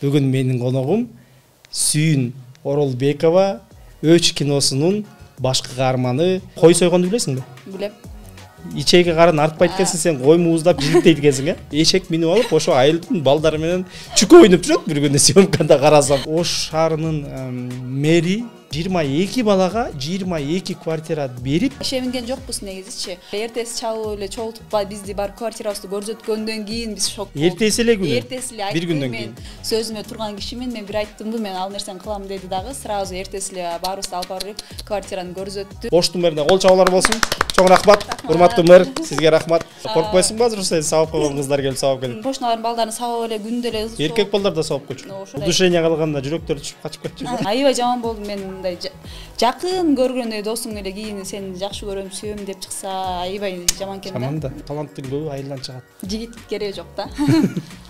Бүгүн менин коногум Сүйүн Оролбекова Өч киносунун башкы каарманы. Кой сойгонду билесиңби? Билем. Ичеги карын артпайт экенсиң, сен кой мууздап жигиттейт экенсиң, Эшек минип алып, ошо айылдын балдары менен чүкө ойноп жүрөт бир күнү съемкада карасам. Ош шаарынын мэри 22 балага 22 квартира берип, Ишенген жокпуз негизичи. Эртеси чалып эле чогултуп бизди бар квартирабызды көрсөткөндөн кийин биз шок болдук. Эртеси эле күнү. Эртеси эле бир күндөн кийин. Сөзүмө турган кишимин, мен бир айттымбы, мен ал нерсени кылам деди дагы, сразу эртеси эле баарыбызды алып барып квартираны көрсөттү. Оштун мэрine кол чабуулар болсун. Чоң рахмат. Урматтуу мэр, сизге рахмат. Коркпойсуңбу азыр сен сабап койгон кыздар келип сабап келет? Кошуналардын балдарын сабап эле күндө эле. Эркек балдар да сабап койчу. Удушение калганда жүрөктөрү түшүп качып кетчү. Аябай жаман болду, мен мындай жакын көргөндөй досуң эле кийин сени жакшы көрөм, сүйөм деп чыкса аябай жаман экен да. Жаман да. Таланттын көбү айылдан чыгат. Жигит кереги жок да.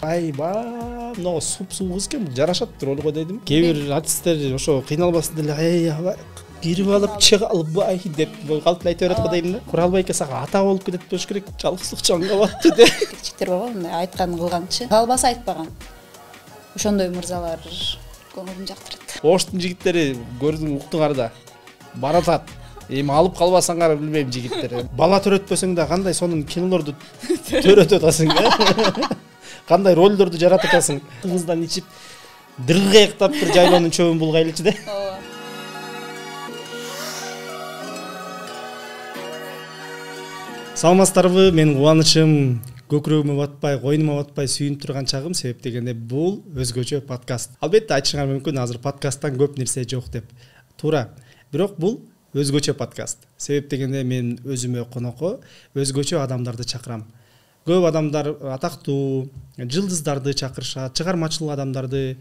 Айба, мына суп-суу кыз экен, жарашат ролго дедим. Кээ бир артисттер ошо кыйналбасын деле аябай кирип алып чыга албай деп калп айта берет го дейм да. Куралбай эке сага ата болуп кетет болуш керек, жалгыздык чаңга батты деп. Кичиктер баба мындай айтканын кылганчы. Калбаса айтпаган. Ошондой мырзалар көңүлүм жактырат. Оштун жигиттери көрдүң уктуңар да. Баратат. Эми алып калбасаңар билбейм жигиттер. Бала төрөтпөсөң да кандай сонун кинолорду төрөтүп атасың да. Кандай ролдорду жаратып атасың. Кыздан ичип дыргыяктап бир жайлоонун чөбүн булгайлычы да. Саламатсыздарбы, менин кубанычым көкүрөгүмө батпай, койнума батпай сүйүнүп турган чагым, себеп дегенде бул өзгөчө подкаст. Албетте айтышыңар мүмкүн, азыр подкасттан көп нерсе жок деп. Туура. Бирок бул өзгөчө подкаст. Себеп дегенде мен өзүмө конокко өзгөчө адамдарды чакырам. Көп адамдар атактуу жылдыздарды чакырышат, чыгармачыл адамдарды.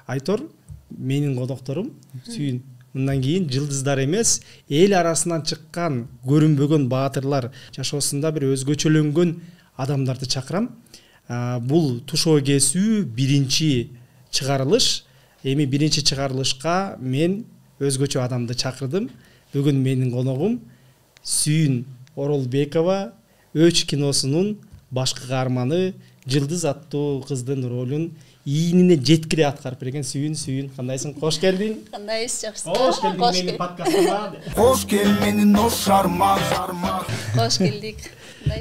Айтор менин конокторум Сүйүн. Мындан кийин жылдыздар эмес, эл арасынан чыккан, көрүнбөгөн баатырлар, жашоосунда бир өзгөчөлөнгөн адамдарды чакырам. Бул тушоо кесүү биринчи чыгарылыш. Эми биринчи чыгарылышка мен өзгөчө адамды чакырдым. Бүгүн менин коногум Сүйүн Оролбекова Өч киносунун башкы каарманы, жылдыз аттуу кыздын ролун ийинине жеткире аткарып берген Сүйүн, кандайсың? Кош келдиң. Кандайсыз, жакшысыз? Кош келдиң менин подкастыма. Кош кел менин ош шарма. Кош келдик.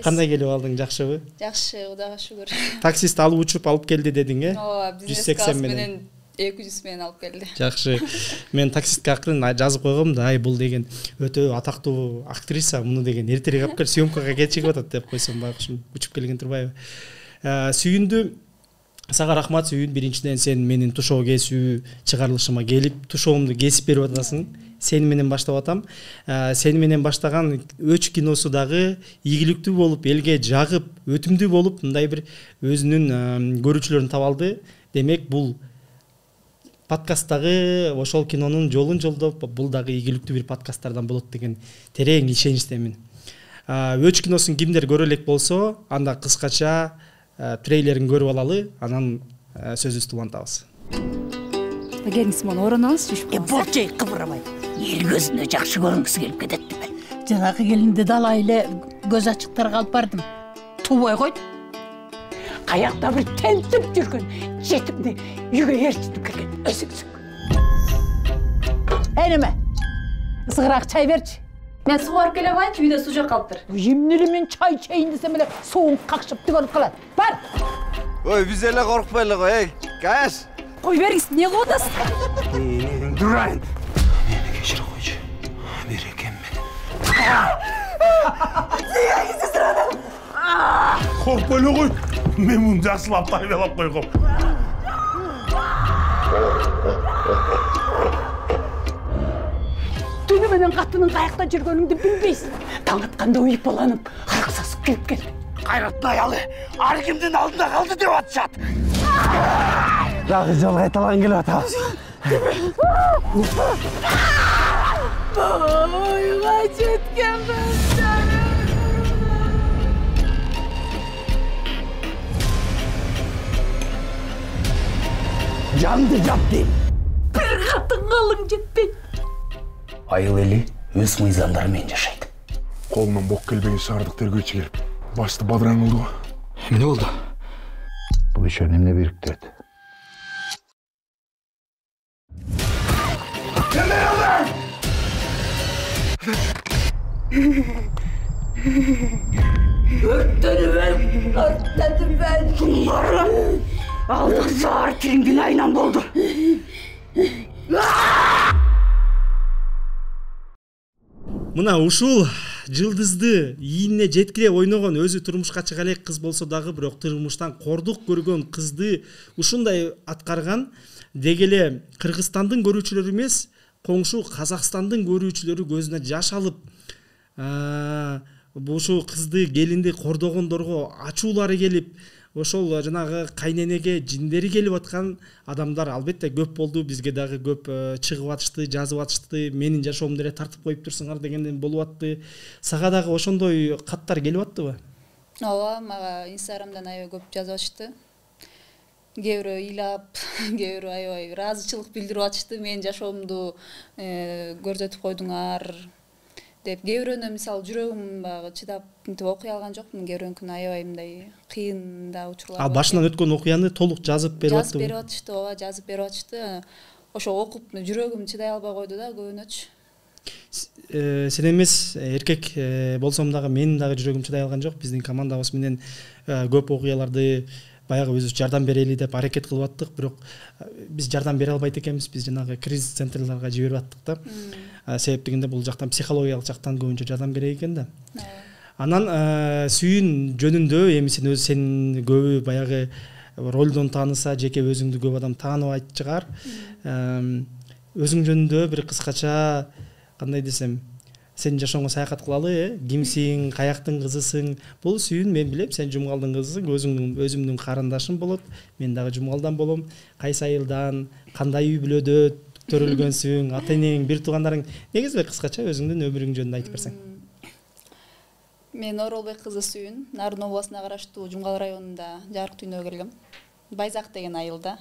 Кандай келип алдың, жакшыбы? Жакшы, Кудайга шүгүр. Таксист алып учуп алып келди дедиң, Ооба, бизнес класс менен 200 менен алып келди. Жакшы. Мен таксистке акырын жазып койгом да, бул деген өтө атактуу актриса, муну деген эртерээк алып кел, съемкага кечигип атат деп койсом, байкушум учуп келген турбайбы. Сүйүндү сага рахмат. Сүйүн, биринчиден сен менин тушоо кесүү чыгарылышыма келип, тушоомду кесип берип атасың. Сени менен баштап атам. Сени менен баштаган Өч киносу дагы ийгиликтүү болуп, элге жагып, өтүмдүү болуп, мындай бир өзүнүн көрүүчүлөрүн таба алды. Демек, бул подкасттагы ошол кинонун жолун жолдоп, бул дагы ийгиликтүү бир подкасттардан болот деген терең ишеничтемин. Өч киносун кимдер көрө элек болсо, анда кыскача трейлерин көрүп алалы, анан сөзүбүздү улантабыз. Келиңиз, муну орунуңуз, түшүп калыңыз. Болчой кыбырабай. Эл көзүнө жакшы көрүнгүсү келип кетет деп. Жанагы келинди дала эле көз ачыктарга алып бардым. Тубай койду. Каякта бир тентип жүргөн жетимди үйгө ээрчитип келген өзүңсүң. Эниме? Ысыгыраак чай берчи. Мен суу алып келе коеюнчу, үйдө суу жок калыптыр. Эмнеле мен чай чейин десем эле сууң какшып түгөнүп калат. Бар. Ой, биз эле коркпой эле кой, Каш. Кой бериңиз, эмне кылып атасыз? Дурайын. Мени кечире койчу. Берекем менен. Коркпой эле кой. Мен муну жакшылап тайбалап койгом. Түнү менен катынын каякта жүргөнүңдү билбейсиң. Таң атканда уюп баланып, арак сасып кирип келди. Кайраттын аялы ар кимдин алдында калды деп атышат. Дагы жол кайталаган келип атабыз. Ойга жеткен кыздарым. Жанды жап дейм. Бир катын калың жетпейт. Айыл эли өз мыйзамдары менен жашайт. Колунан бок келбеген шаардык тергөөчү келип, башты бадыраң кылды го. Эмне болду? Бул ишөө эмне бириктирет? Örtledim ben bunları. Aldın zar tringin aynan oldu. Мына ушул жылдызды ийине жеткире ойногон өзү турмушка чыга элек кыз болсо дагы бирок турмуштан кордук көргөн кызды ушундай аткарган деги эле Кыргызстандын көрүүчүлөрү эмес, коңшу Казакстандын көрүүчүлөрү көзүнө жаш алып, ушул кызды келинди кордогондорго ачуулары келип, ошол жанагы кайненеге жиндери келип аткан адамдар албетте көп болду. Бизге дагы көп чыгып атышты, жазып атышты. Менин жашоомду эле тартып коюп турсуңар дегенден болуп атты. Сага дагы ошондой каттар келип аттыбы? Ооба, мага Инстаграмдан аябай көп жазып атышты. Кээ бирөө ыйлап, кээ бирөө аябай ыраазычылык билдирип атышты. Менин жашоомду көрсөтүп койдуңар деп. Кээ бирөөнө мисалы жүрөгүм багы чыдап мынтип окуй алган жокмун. Кээ бирөөнүкүнө аябай мындай кыйын да учурлар. А башынан өткөн окуяны толук жазып берип аттыбы? Жазып берип атышты, ооба, жазып берип атышты. Ошо окуп жүрөгүм чыдай албай койду да көбүнөчү. Сен эмес, эркек болсом дагы менин дагы жүрөгүм чыдай алган жок. Биздин командабыз менен көп окуяларды баягы өзүбүз жардам берели деп аракет кылып аттык, бирок биз жардам бере албайт экенбиз. Биз жанагы кризис центрларга жиберип аттык да. Себеп дегенде бул жактан психологиялык жактан көбүнчө жардам керек экен да. Анан сүйүн жөнүндө эми сен көбү баягы ролдон тааныса, жеке өзүңдү көп адам тааныбайт чыгар. Өзүң жөнүндө бир кыскача кандай десем, сен жашооңо саякат кылалы, кимсиң, каяктын кызысың? Бул сүйүн мен билем, сен Жумгалдын кызысың, өзүмдүн карындашым болот, мен дагы Жумгалдан болом. Кайсы айылдан, кандай үй бүлөдө төрөлгөнсүң, ата-энең, бир туугандарың? Негизи эле кыскача өзүңдүн өмүрүң жөнүндө айтып берсең. Мен Оролбек кызы Сүйүн, Нарын областына караштуу Жумгал районунда жарык дүйнөгө келгем. Байзак деген айылда.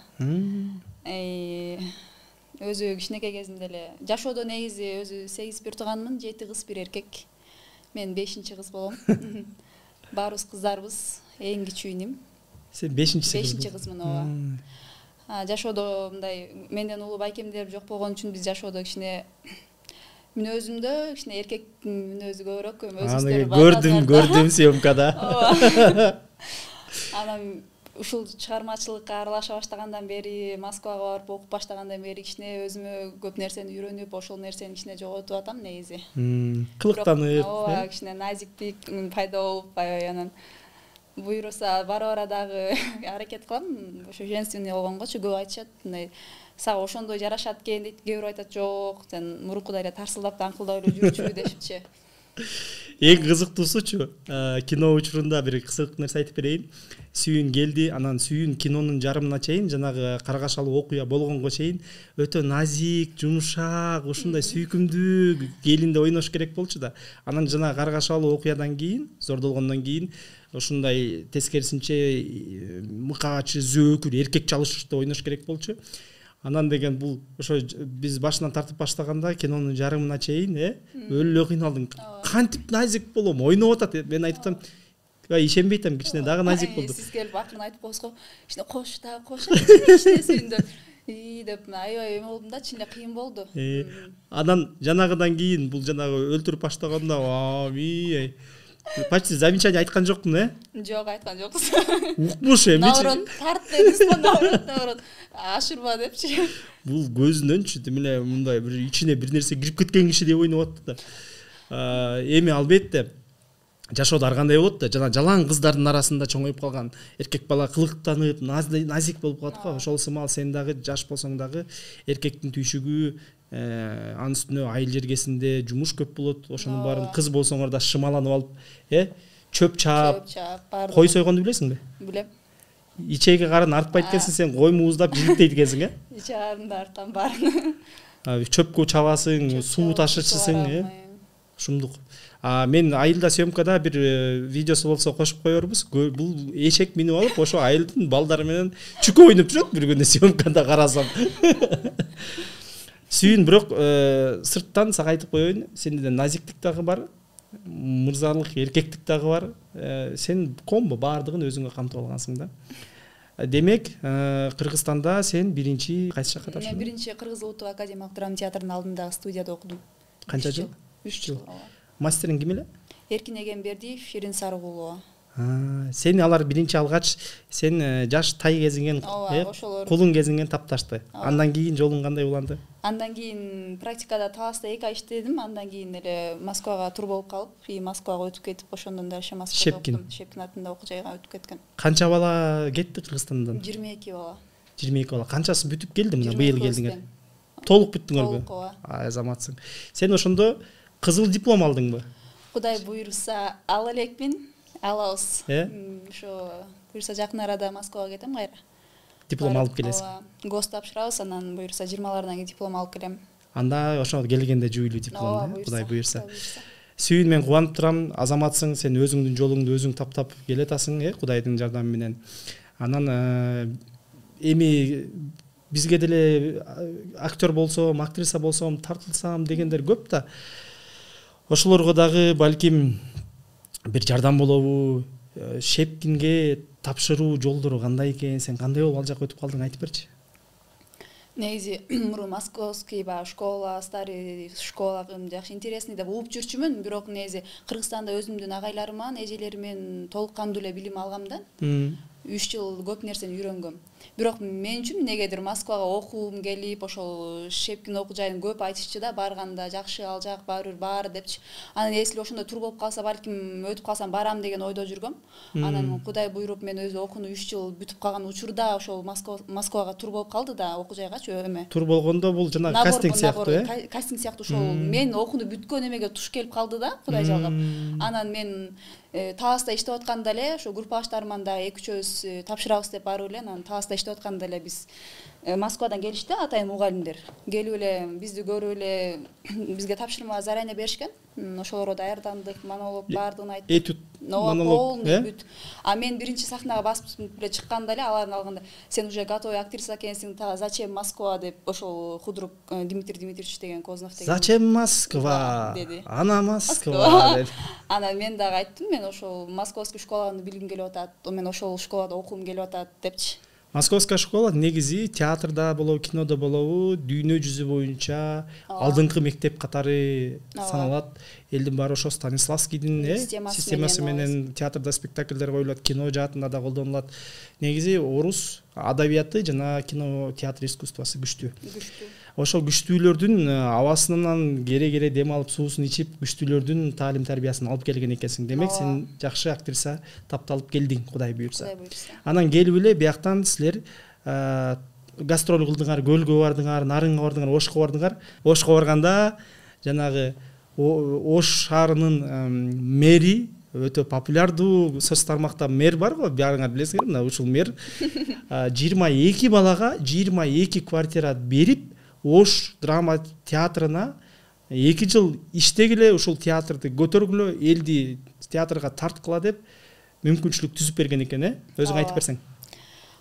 Өзү кичинекей кезимде эле жашоодо негизи өзү 8 бир тууганмын, 7 кыз, 1 эркек. Мен 5-чи кыз болом. Баарыбыз кыздарбыз, эң кичүүнүм. Сен 5-чи кызмын, ооба. Жашоодо мындай менден улуу байкемдер жок болгон үчүн биз жашоодо кичине мүнөзүмдө кичине эркектин мүнөзү көбүрөөк, өзүбүздөрү көрдүм съемкада. Анан ушул чыгармачылыкка аралаша баштагандан бери, Москвага барып окуп баштагандан бери кичине өзүмө көп нерсени үйрөнүп, ошол нерсени кичине жоготуп атам негизи. Кылыктанып, ооба, кичине назиктик пайда болуп, анан буйруса бара-бара дагы аракет кылам, ошо женственный болгонгочу көп айтышат, мындай сага ошондой жарашат экен дейт, кээ бирөө айтат жок, сен мурункудай эле тарсылдап даңкылдап эле жүрчү дешипчи. Эң кызыктуусучу, кино учурунда бир кызык нерсе айтып берейин. Сүйүн келди, анан Сүйүн кинонун жарымына чейин, жанагы каргашалуу окуя болгонго чейин өтө назик, жумшак, ушундай сүйкүмдүү келинде ойнош керек болчу да. Анан жанагы каргашалуу окуядан кийин, зордолгондон кийин ушундай тескерисинче мыкаачы, зөөкүр, эркек чалышышты ойнош керек болчу. Анан деген бул ошо биз башынан тартып баштаганда кинонун жарымына чейин өлө кыйналдым. Кантип назик болом, ойноп атат. Мен айтып атам, ишенбей атам, кичине дагы назик болду. Сиз келип акырын айтып койсо, кичине кош кичине сүйүндү. Деп аябай эме болдум да, чын эле кыйын болду. Анан жанагыдан кийин бул жанагы өлтүрүп баштаганда, почти замечание айткан жокмун, Жок, айткан жоксуз. Укмуш наоборот, тарт дедиз, наоборот, ашырба депчи. Бул көзүнөнчү тим эле мындай бир ичине бир нерсе кирип кеткен киши деп ойноп атты да. Эми албетте жашоодо ар кандай болот да, жана жалаң кыздардын арасында чоңоюп калган эркек бала кылыктанып, назик болуп калат го. Ошол сымал сен дагы жаш болсоң дагы эркектин түйшүгү, анын үстүнө айыл жергесинде жумуш көп болот. Ошонун баарын кыз болсоңор да шымаланып алып, чөп чаап, кой сойгонду билесиңби? Билем. Ичеги карын артпайт экенсиң, сен кой мууздап жиликтейт экенсиң, Ичеги карынды артам баарын. Чөпкө чабасың, суу ташычысың, ушундук. Мен айылда съемкада бир видеосу болсо кошуп коербуз. Бул эшек минип алып, ошо айылдын балдары менен чүкө ойноп жүрөт бир күнү съемкада карасам. Сүйүн, бирок сырттан сага айтып коеюн, сенде назиктик дагы бар, мырзалык, эркектик дагы бар. Сен комбо баардыгын өзүңө камтып алгансың да. Демек, Кыргызстанда сен биринчи кайсы жакка тапшырдың? Мен биринчи Кыргыз Улуттук академиялык драма театрынын алдындагы студияда окудум. Канча жыл? 3 жыл. мастериң ким эле? Эркин Эгембердиев, Ширин Сарыгулова. Сени алар биринчи алгач сен жаш тай кезинген, ошолор. кулун кезинген тапташты. Андан кийин жолуң кандай уланды? Андан кийин практикада Таласта 2 ай иштедим. Андан кийин эле Москвага тур болуп калып, Москвага өтүп кетип, ошондон дальше Москвада окудум. Шепкин атында окуу жайга өтүп кеткен. Канча бала кетти Кыргызстандан? 22 бала. 22 бала. Канчасы бүтүп келди мына быйыл келдиңер? Толук бүттүңөрбү? Толук. Азаматсың. Сен ошондо кызыл диплом алдыңбы? Кудай буйруса ала элекмин. Алабыз. Ошо буйруса жакын арада Москвага кетем кайра. Диплом алып келесиң. ГОС тапшырабыз, анан буйруса 20-лардан кийин диплом алып келем. Анда ошо келгенде жүйүлүү диплом, Кудай буйруса. Сүйүн, мен кубанып турам, азаматсың, сен өзүңдүн жолуңду өзүң таптап келатасың, Кудайдын жардамы менен. Анан эми бизге деле актер болсом, актриса болсом, тартылсам дегендер көп да. Ошолорго дагы балким бир жардам болобу? Шепкинге тапшыруу жолдору кандай экен? Сен кандай болуп ал жака өтүп калдың, айтып берчи. Негизи мурун московский школа, старый школа жакшы интересный деп угуп жүрчүмүн, бирок негизи Кыргызстанда өзүмдүн агайларым менен, эжелерим менен толук кандуу эле билим алгам да. 3 жыл көп нерсени үйрөнгөм. Бирок мен үчүн негедир Москвага окуум келип, ошол Шепкин окуу жайын көп айтышчы да, барганда жакшы ал жак баары депчи. Анан эсли ошондо тур болуп калса, балким өтүп калсам барам деген ойдо жүргөм. Анан Кудай буйруп мен өзү окууну 3 жыл бүтүп калган учурда ошол Москвага тур болуп калды да, окуу жайгачы эме. Тур болгондо бул жана кастинг сыяктуу, кастинг сыяктуу ошол мен окууну бүткөн эмеге туш келип калды да, Кудай жалгап. Анан мен Таласта иштеп атканда эле ошо группаштарыман да 2-3 тапшырабыз деп барып эле, анан Таласта иштеп атканда эле биз Москвадан келишти, атайын мугалимдер. Келип эле бизди көрүп эле бизге тапшырма заранее беришкен. Ошолорго даярдандык, монолог баардыгын айттык. Этюд, монолог, бүт. А мен биринчи сахнага басып эле чыкканда эле алардын алганда сен уже готовый актриса экенсиң, зачем Москва деп ошол Худрук Дмитрий Дмитриевич деген Кознов деген. Зачем Москва? Деди. Ана Москва деди. Анан мен дагы айттым, мен ошол московский школаны билгим келип атат, мен ошол школада окугум келип атат депчи. Московская школа негизи театрда болобу, кинодо болобу, дүйнө жүзү боюнча алдыңкы мектеп катары саналат. Элдин баары ошо Станиславскийдин системасы менен театрда спектакльдер коюлат, кино жаатында да колдонулат. Негизи орус адабияты жана кино, театр искусствосу күчтүү. Ошол күчтүүлөрдүн абасынан кере дем алып, суусун ичип, күчтүүлөрдүн таалим тарбиясын алып келген экенсиң. Демек сен жакшы актриса тапталып келдиң, Кудай буйрса. Анан келип эле бияктан силер гастроль кылдыңар, Көлгө бардыңар, Нарынга бардыңар, Ошко бардыңар. Ошко барганда жанагы Ош шаарынын мэри, өтө популярдуу соц тармакта мэр бар го, баарыңар билесиңер, мына ушул мэр 22 балага 22 квартира берип, Ош драма театрына 2 жыл иштегиле, ушул театрды көтөргүлө, элди театрга тарткыла деп мүмкүнчүлүк түзүп берген экен, өзүң айтып берсең.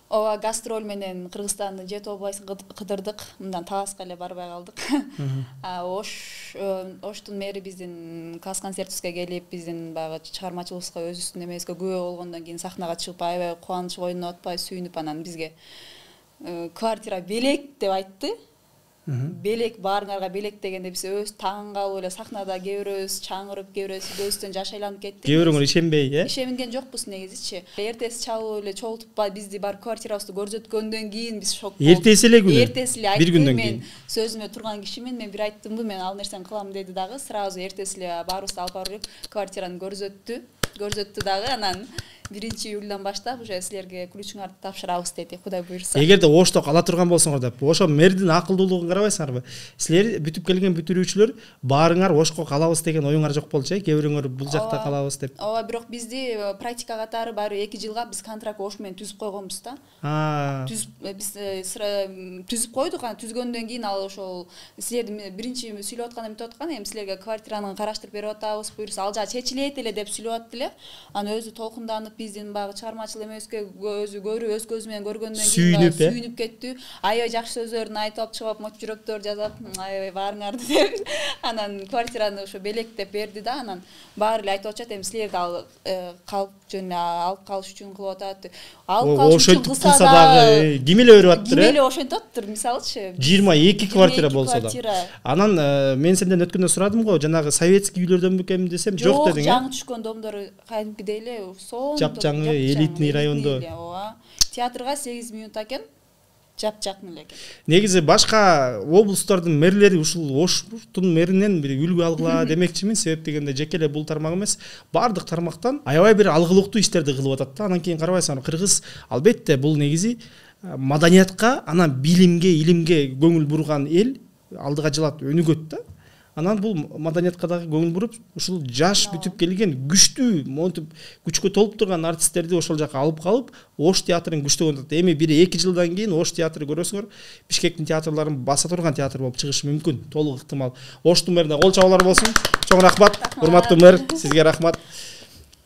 Ооба, гастроль менен Кыргызстандын 7 областын кыдырдык, мындан Таласка эле барбай калдык. Оштун мэри биздин класс-концертибизге келип, биздин баягы чыгармачылыгыбызга өзүбүздүн эмебизге күбө болгондон кийин сахнага чыгып, аябай кубанычып, ойноп атпай, сүйүнүп, анан бизге квартира белек деп айтты. Белек, баарыңарга белек дегенде биз өз таң калып эле сахнада кээ бирөөбүз чаңырып, кээ бирөөбүз көзүбүздөн жаш айланып кеттик. Кээ бирөөңөр ишенбей, Ишенген жокпуз негизичи. Эртеси чалып эле чогултуп бизди бар квартирабызды көрсөткөндөн кийин биз шок болдук. Эртеси эле күнү. Эртеси эле бир күндөн кийин. Мен сөзүмө турган кишимин, мен бир айттымбы, мен ал нерсени кылам деди дагы, сразу эртеси эле баарыбызды алып барып квартираны көрсөттү дагы, анан 1-июлдан баштап уже силерге ключуңарды тапшырабыз деди, Кудай буйрса. Эгерде Ошто кала турган болсоңор деп, ошо мэрдин акылдуулугун карабайсыңарбы? Силер бүтүп келген бүтүрүүчүлөр баарыңар Ошко калабыз деген оюңар жок болчу, кээ бирөөңөр бул жакта калабыз деп. Ооба, бирок бизди практика катары баары 2 жылга биз контракт Ош менен түзүп койгонбуз да. Биз түзүп койдук, анан түзгөндөн кийин ал ошол силерди биринчи сүйлөп атканда эмтип аткан, эми силерге квартираны караштырып берип атабыз, буйруса ал жагы чечилет эле деп сүйлөп атты эле. Анан өзү толкунданып биздин баягы чыгармачыл эмебизге өзү көрүп, өз көзү менен көргөндөн кийин сүйүнүп кеттү. Аябай жакшы сөздөрүн айтып чыгып, моч жүрөктөр жазып, аябай баарыңарды деп. Анан квартираны ошо белек деп берди да, анан баары эле айтып атышат, эми силерди ал жөн алып калыш үчүн кылып атат. Алып калыш үчүн кылса дагы ким эле берип атыптыр, ким эле ошентип атыптыр, мисалычы 22 квартира болсо да. Анан мен сенден өткөндө сурадым го, жанагы советский үйлөрдөн бекем десем, жок дедиң. Жок, жаңы түшкөн домдор кадимкидей эле, жапжаңы элитный райондо. Театрга 8 минут экен. Жапжакын эле экен. Негизи башка облустардын мэрлери ушул Оштун мэринен бир үлгү алгыла демекчимин. Себеп дегенде жеке эле бул тармак эмес, бардык тармактан аябай бир алгылыктуу иштерди кылып атат да. Анан кийин карабайсың, кыргыз албетте бул негизи маданиятка, анан билимге, илимге көңүл бурган эл алдыга жылат, өнүгөт да. Анан бул маданиятка дагы көңүл буруп, ушул жаш бүтүп келген күчтүү, монтип күчкө толуп турган артисттерди ошол жака алып калып, Ош театрын күчтөгөн. Эми 1-2 жылдан кийин Ош театры көрөсүңөр, Бишкектин театрларын баса турган театр болуп чыгышы мүмкүн, толук ыктымал. Оштун мэрине кол чабуулар болсун. Чоң рахмат, урматтуу мэр, сизге рахмат.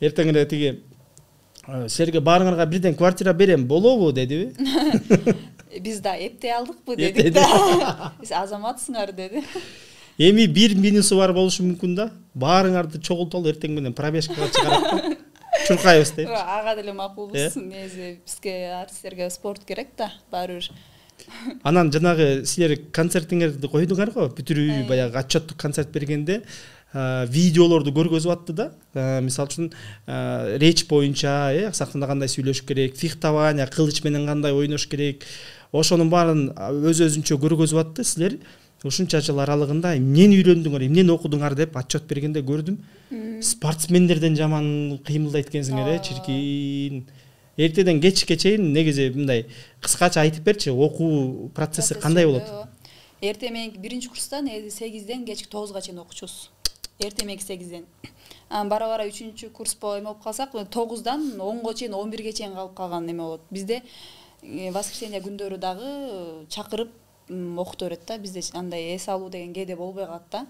Эртең эле тиги силерге баарыңарга бирден квартира берем болобу дедиби? Биз да эптей алдыкпы дедик да. Биз азаматсыңар деди. Эми бир минусу бар болушу мүмкүн да. Баарыңарды чогултолу эртең менен пробежкага чыгарат да. Чуркайбыз дейт. Ага деле макулбуз. Негизи бизге артисттерге спорт керек да, баары бир. Анан жанагы силер концертиңерди койдуңар го, бүтүрүү баягы отчеттук концерт бергенде видеолорду көргөзүп атты да. Мисалы үчүн речь боюнча, сахнада кандай сүйлөш керек, фехтование, кылыч менен кандай ойнош керек. Ошонун баарын өз-өзүнчө көргөзүп атты. Силер ушунча жыл аралыгында эмнени үйрөндүңөр, эмнени окудуңар деп отчет бергенде көрдүм. Спортсмендерден жаман кыймылдайт экенсиңер, чиркин. Эртеден кечке чейин негизи мындай кыскача айтып берчи, окуу процесси кандай болот? Эртең мененки 1-курста негизи 8ден кечки 9га чейин окучубуз. Эртең мененки 8ден. Бара-бара 3-курс болуп калсак, 9дан 10го чейин, 11ге чейин калып калган эме болот. Бизде воскресенье күндөрү дагы чакырып окута берет да. Бизде андай эс алуу деген кээде болбой калат да.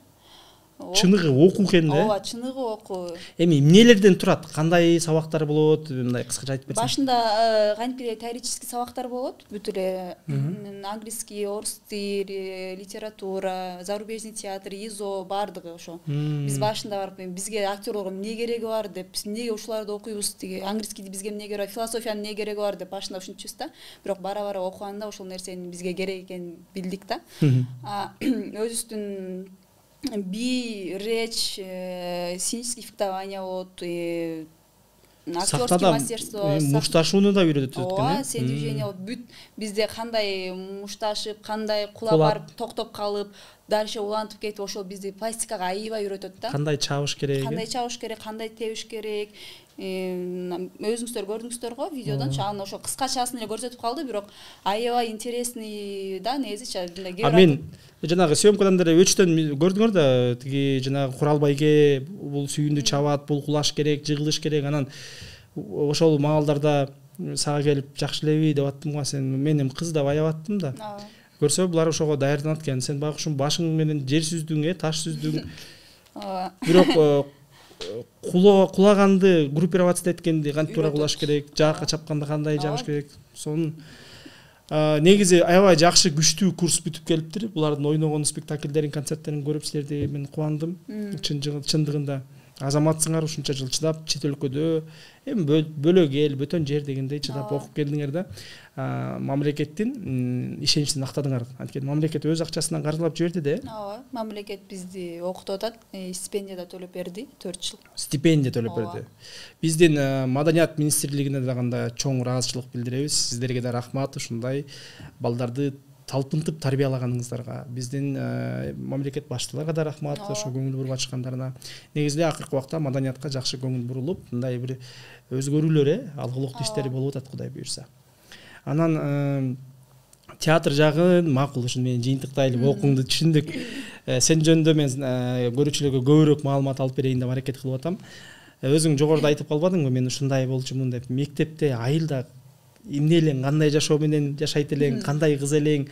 Чыныгы окуу экен да. Ооба, чыныгы окуу. Эми эмнелерден турат? Кандай сабактар болот? Мындай кыскача айтып берсең. Башында кантип теоретический сабактар болот. Бүт эле английский, орус тили, литература, зарубежный театр, ИЗО бардыгы ошо. Биз башында барып, бизге актерлорго эмне кереги бар деп, биз эмнеге ушуларды окуйбуз, тиги английскийди бизге эмне кереги бар, философиянын эмне кереги бар деп башында ушинтчүбүз да. Бирок бара-бара окуганда ошол нерсенин бизге керек экенин билдик да. Өзүбүздүн би, речь, сценические фехтования болот, актерский мастерство, мушташууну да үйрөтөт экен. Ооба, сен движение болот. Бүт бизде кандай мушташып, кандай кулап барып, токтоп калып, дальше улантып кетип, ошол бизди пластикага аябай үйрөтөт да. Кандай чабыш керек? Кандай чабыш керек, кандай тебиш керек. Өзүңүздөр көрдүңүздөр го видеодон, аны ошо кыскачасын эле көрсөтүп калды, бирок аябай интересный да, негизи. Мен жанагы съемкадан деле өчтөн көрдүңөр да, тиги жанагы Куралбайге бул сүйүндү чабат, бул кулаш керек, жыгылыш керек. Анан ошол маалдарда сага келип жакшы элеби деп аттым го, сен менин кыз деп аябай аттым да. Көрсө булар ошого даярданат экен. Сен багы ушун башың менен жер сүздүң, таш сүздүң. Бирок кулаганды группироваться эткенди кантип туура кулаш керек, жаакка чапканда кандай жабыш керек. Сонун негизи аябай жакшы күчтүү курс бүтүп келиптир. Булардын ойногон спектакльдерин, концерттерин көрүп силерди мен кубандым. Чындыгында азаматсыңар, ушунча жыл чыдап чет өлкөдө, эми бөлөк эл, бөтөн жер дегендей чыдап окуп келдиңер да. Мамлекеттин ишеничин актадыңар. Анткени мамлекет өз акчасынан каржылап жиберди да. Ооба, мамлекет бизди окутуп атат, стипендия да төлөп берди 4 жыл. Стипендия төлөп берди. Биздин Маданият министрлигине дагы чоң ыраазычылык билдиребиз. Сиздерге да рахмат, ушундай балдарды талпынтып тарбиялаганыңыздарга. Биздин мамлекет баштууларга да рахмат, ошо көңүл буруп ачкандарына. Негизи акыркы убакта маданиятка жакшы көңүл бурулуп, мындай бир өзгөрүүлөр, алгылыктуу иштери болуп атат, Кудай буйрса. Анан театр жагын макул, ушун менен жыйынтыктайлы окууңду түшүндүк. Сен жөнүндө мен көрүүчүлөргө көбүрөөк маалымат алып берейин деп аракет кылып атам. Өзүң жогоруда айтып калбадыңбы, мен ушундай болчумун деп. Мектепте айылда эмне элең, кандай жашоо менен жашайт элең, кандай кыз элең,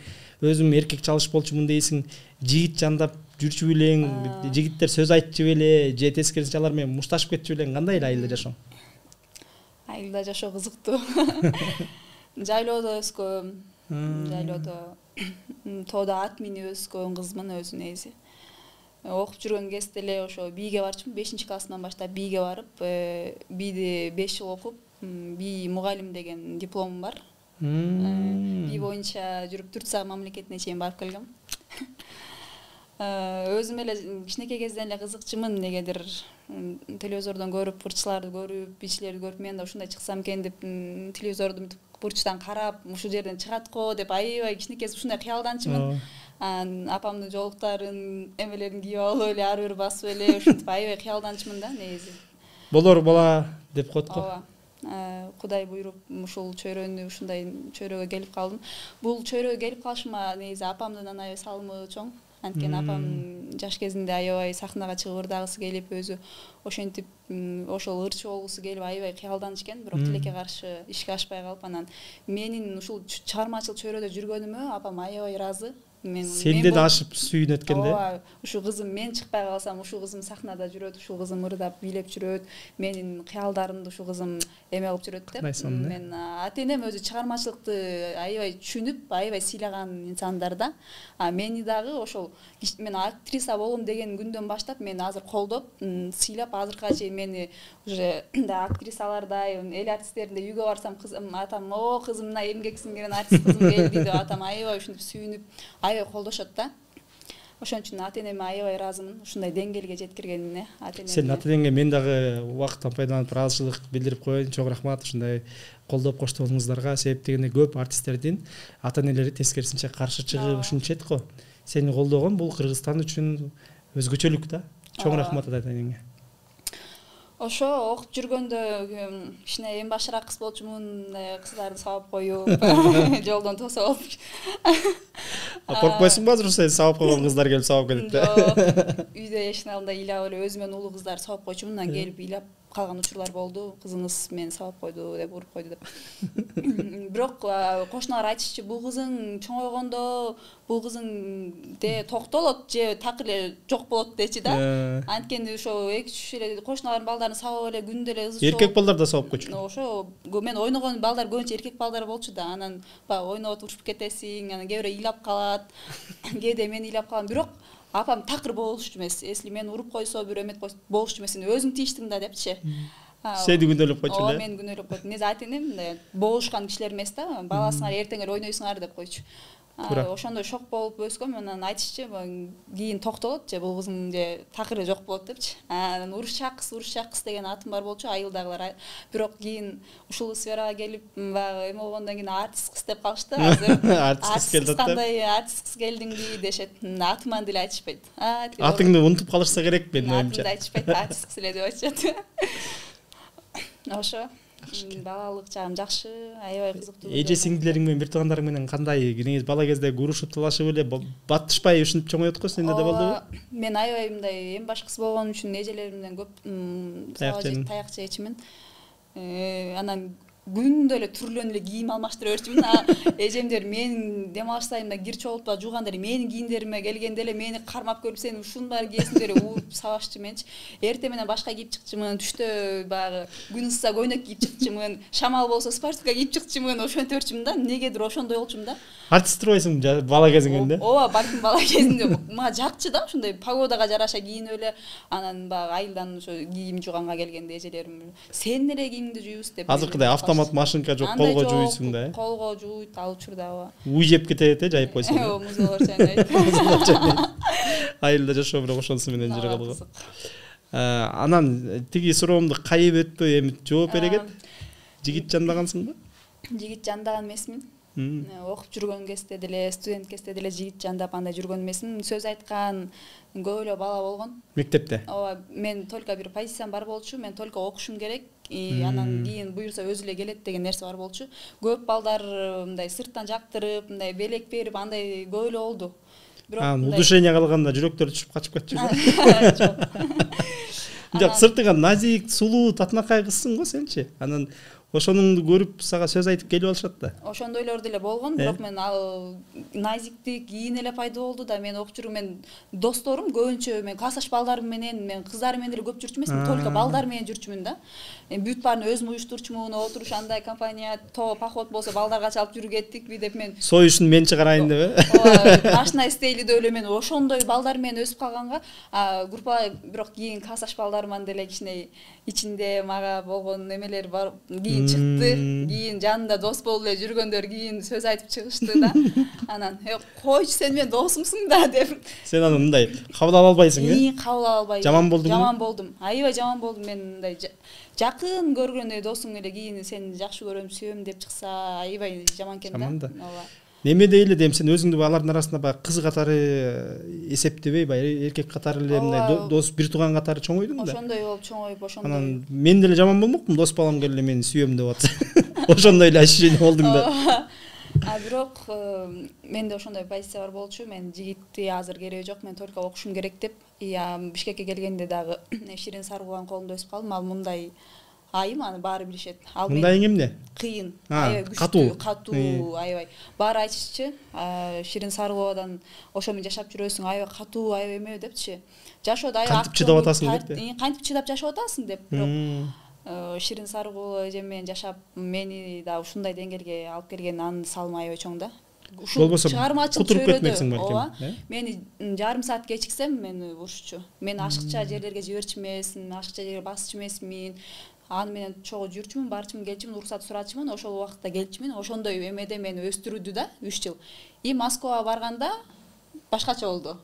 өзүм эркек чалыш болчумун дейсиң, жигит жандап жүрчү элең, жигиттер сөз айтчу беле, же тескерисинче алар менен мушташып кетчү элең, кандай эле айылда жашоо? Айылда жашоо кызыктуу. Жайлоодо өскөм, жайлоодо тоодо ат минип өскөн кызмын өзү негизи. окуп жүргөн кезде эле ошо бийге барчумун. 5-классынан баштап бийге барып, бийди 5 жыл окуп, бий мугалим деген дипломум бар. Бий боюнча жүрүп Турция мамлекетине чейин барып келгем. Өзүм эле кичинекей кезден эле кызыкчумун, негедир телевизордон көрүп, бурчтарды көрүп, бийчилерди көрүп, мен да ушундай чыксам экен деп телевизорду бурчтан карап, ушул жерден чыгат го деп аябай кичинекей ушундай кыялданчумун. Апамдын жолуктарын, эмелерин кийип алып эле ары бери басып эле ушинтип аябай кыялданчумун да негизи. Болор бала деп коет го. Ооба. Кудай буйруп ушул чөйрөнү ушундай чөйрөгө келип калдым. Бул чөйрөгө келип калышыма негизи апамдын аябай салымы чоң. Анткени апам жаш кезинде аябай сахнага чыгып ырдагысы келип, өзү ошентип ошол ырчы болгусу келип аябай кыялданчу экен, бирок тилекке каршы ишке ашпай калып, анан менин ушул чыгармачылык чөйрөдө жүргөнүмө апам аябай ыраазы. Сенден ашып сүйүнөт экен да. Ооба, ушул кызым мен чыкпай калсам, ушул кызым сахнада жүрөт, ушул кызым ырдап бийлеп жүрөт, менин кыялдарымды ушул кызым эме кылып жүрөт деп. Мен ата-энем өзү чыгармачылыкты аябай түшүнүп, аябай сыйлаган инсандар да. Мени дагы ошол мен актриса болом деген күндөн баштап мени азыр колдоп, сыйлап, азыркыга чейин мени уже актрисалардай, эл артисттеринде үйгө барсам, кызым, атам, "О, кызым, мына эмгексиң келген артист кызым келди" деп атам аябай ушинтип сүйүнүп, аябай колдошот да. Ошон үчүн ата-энеме аябай ыраазымын ушундай деңгээлге жеткиргенине. Сен ата-энеңе мен дагы убакыттан пайдаланып ыраазычылык билдирип коеюн. Чоң рахмат ушундай колдоп коштогонуңуздарга. Себеп дегенде көп артисттердин ата-энелери тескерисинче каршы чыгып ушунчет го. Сени колдогон бул Кыргызстан үчүн өзгөчөлүк да. Чоң рахмат ата-энеңе. Ошо окуп жүргөндө кичине эң башыраак кыз болчумун, кыздарды сабап коюп, жолдон тосуп алып. Коркпойсуңбу азыр сен сабап койгон кыздар келип сабап кетип да? Үйдө эшиктин алдында ыйлап эле өзүмөн улуу кыздар сабап койчумун, анан келип ыйлап калган учурлар болду. Кызыңыз мени сабап койду деп, уруп койду деп. Бирок кошуналар айтышчу, бул кызың чоңойгондо, бул кызың токтолот же так эле жок болот дечи да. Анткени ошо 2-3 эле кошуналардын балдарын сабап эле күндө эле ызы. Эркек балдар да сабап койчу. Ошо мен ойногон балдар көбүнчө эркек балдар болчу да. Анан ойноп урушуп кетесиң, анан кээ бирөө ыйлап калат. Кээде мен ыйлап калам, бирок апам такыр болушчу эмес. Если мен уруп койсо, бир эмет койсо болушчу эмес. Өзүң тийиштиң да депчи. Сени күнөөлөп койчу эле. Мен күнөөлөп койдум. Негизи ата-энем мындай болушкан кишилер эмес да. Баласыңар эртең эле ойнойсуңар деп койчу. Ошондой шок болуп өскөм. Анан айтышчы, кийин токтолот же бул кызым же такыр эле жок болот депчи. Анан урушчаккыз деген атым бар болчу, айылдагылар. Бирок кийин ушул сферага келип, эме болгондон кийин артист кыз деп калышты. Азыр артист келди деп. Кандай артист кыз келдиңби дешет. Атыман деле айтышпайт. Атыңды унутуп калышса керек менин оюмча. Атымды айтышпайт, артист кыз эле деп айтышат. Ошо балалык чагым жакшы, аябай кызыктуу. Эже сиңдилериң менен, бир туугандарың менен кандай? Кеңиз бала кезде урушуп талашып эле батышпай ушинтип чоңоет го, сенде да болдубу? Мен аябай мындай эң баш кыз болгон үчүн эжелерим менен көп таяк жечимин. Анан күндө эле түрлөнүп эле кийим алмаштыра берчүмүн. Эжемдер менин дем алышсайымда кир чогултуп жууганда эле менин кийимдериме келгенде эле мени кармап көрүп, сен ушунун баары кийесиң деп ууруп сабашчу менчи. Эрте менен башка кийип чыкчумун, түштө баягы күн ысса көйнөк кийип чыкчумун, шамал болсо спортивка кийип чыкчумун, ошентип берчүмүн да. Негедир ошондой болчумун да. Артисттырбайсың бала кезиңде? Ооба, балким бала кезинде мага жакчы да, ошондой погодага жараша кийинип эле, анан баягы айылдан ошо кийим жууганга келгенде эжелерим сен эле кийимиңди жуйбуз деп. Азыркыдай автомат машинка жок, колго жууйсуң да. Колго жууйт, ал учурда ооба. Уй жеп кетет, жайып койсоң. Ооба, музолор чайнайт. Айылда жашоо бирок ошонусу менен жүрө калгы. Анан тиги суроомду кайып өтпөй эми жооп берегет. Жигит жандагансыңбы? Жигит жандаган эмесмин. Окуп жүргөн кезде деле, студент кезде деле жигит жандап андай жүргөн эмесмин. Сөз айткан көп эле бала болгон. Мектепте? Ооба, мен только бир позициям бар болчу, мен только окушум керек. Анан кийин буюрса өзү эле келет деген нерсе бар болчу. Көп балдар мындай сырттан жактырып, мындай белек берип, андай көп эле болду. Бирок удушение калганда жүрөктөрү түшүп качып кетчү. Жок. Сыртыңан назик, сулуу, татынакай кызсың го сенчи. Анан ошонуңду көрүп сага сөз айтып келип алышат да. Ошондойлор деле болгон, бирок мен ал назиктик кийин эле пайда болду да. Мен окуп жүрүм, мен досторум көбүнчө мен классташ балдарым менен, мен кыздар менен деле көп жүрчү эмесмин, только балдар менен жүрчүмүн да. Бүт баарын өзүм уюштурчумун, отуруш андай компания, поход болсо балдарга чалып жүрүп кеттикби деп мен. Союшун мен чыгарайын деп э. Машина стейлиде эле мен ошондой балдар менен өсүп калганга, группа бирок кийин классташ балдарыман деле кичине ичинде мага болгон немелер бар. Кийин чыкты, кийин жанында дос болуп эле жүргөндөр кийин сөз айтып чыгышты да. Анан койчу, сен менин досумсуң да деп. Сен аны мындай кабыл ала албайсың э? Кабыл ала албайм. Жаман болдуңбу? Жаман болдум. Аябай жаман болдум. Мен мындай жакын көргөн досуң эле кийин сени жакшы көрөм, сүйөм деп чыкса аябай жаман экен да. Жаман да. Неме дейли дейм, сен өзүңдү алардын арасында баягы кыз катары эсептебей, баягы эркек катары эле мындай дос, бир тууган катары чоңойдуң да. Ошондой болуп чоңоюп, ошондой. Анан мен деле жаман болмокмун, дос балам келип эле мени сүйөм деп атса. Ошондой эле ощущение болдуң да. Бирок менде ошондой позиция бар болчу. Мен жигитти азыр кереги жок, мен только окушум керек деп. Бишкекке келгенде дагы Ширин Саргуланын колунда өсүп калдым. Ал мындай айым, аны баары билишет. Ал мындай эмне? Кыйын, аябай күчтүү, катуу, аябай. Баары айтышчы, Ширин Саргуладан ошо менен жашап жүрөсүң, аябай катуу, аябай эме депчи. Жашоодо аябай кантип чыдап атасың деп. Кантип чыдап жашап атасың деп. Бирок Ширин Саргул эжем менен жашап мени да ушундай деңгээлге алып келген, анын салымы аябай чоң да. Болбосо кутуруп кетмексиң балким. Мени жарым саат кечиксем мени урушчу. Мен ашыкча жерлерге жиберчү эмесмин, ашыкча жерге басчу эмесмин. Аны менен чогуу жүрчүмүн, барчумун, келчүмүн, уруксат сурачумун, ошол убакытта келчүмүн. Ошондой эмеде мени өстүрүүдү да 3 жыл. Москвага барганда башкача болду.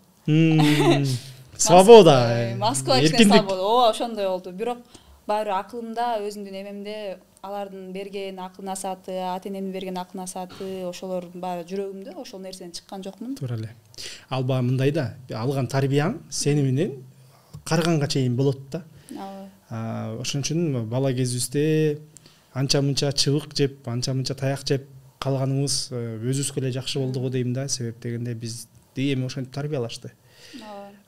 Свобода. Москва кичине свобода. Ошондой болду. Бирок баары акылымда, өзүмдүн эмемде алардын берген акыл насааты, ата-энемдин берген акыл насааты, ошолор баары жүрөгүмдө, ошол нерседен чыккан жокмун. Туура эле. Ал баа мындай да, алган тарбияң сени менен карыганга чейин болот да. Ошон үчүн бала кезибизде анча мынча чыбык жеп, анча мынча таяк жеп калганыбыз өзүбүзгө эле жакшы болду го дейм да. Себеп дегенде бизди эми ошентип тарбиялашты.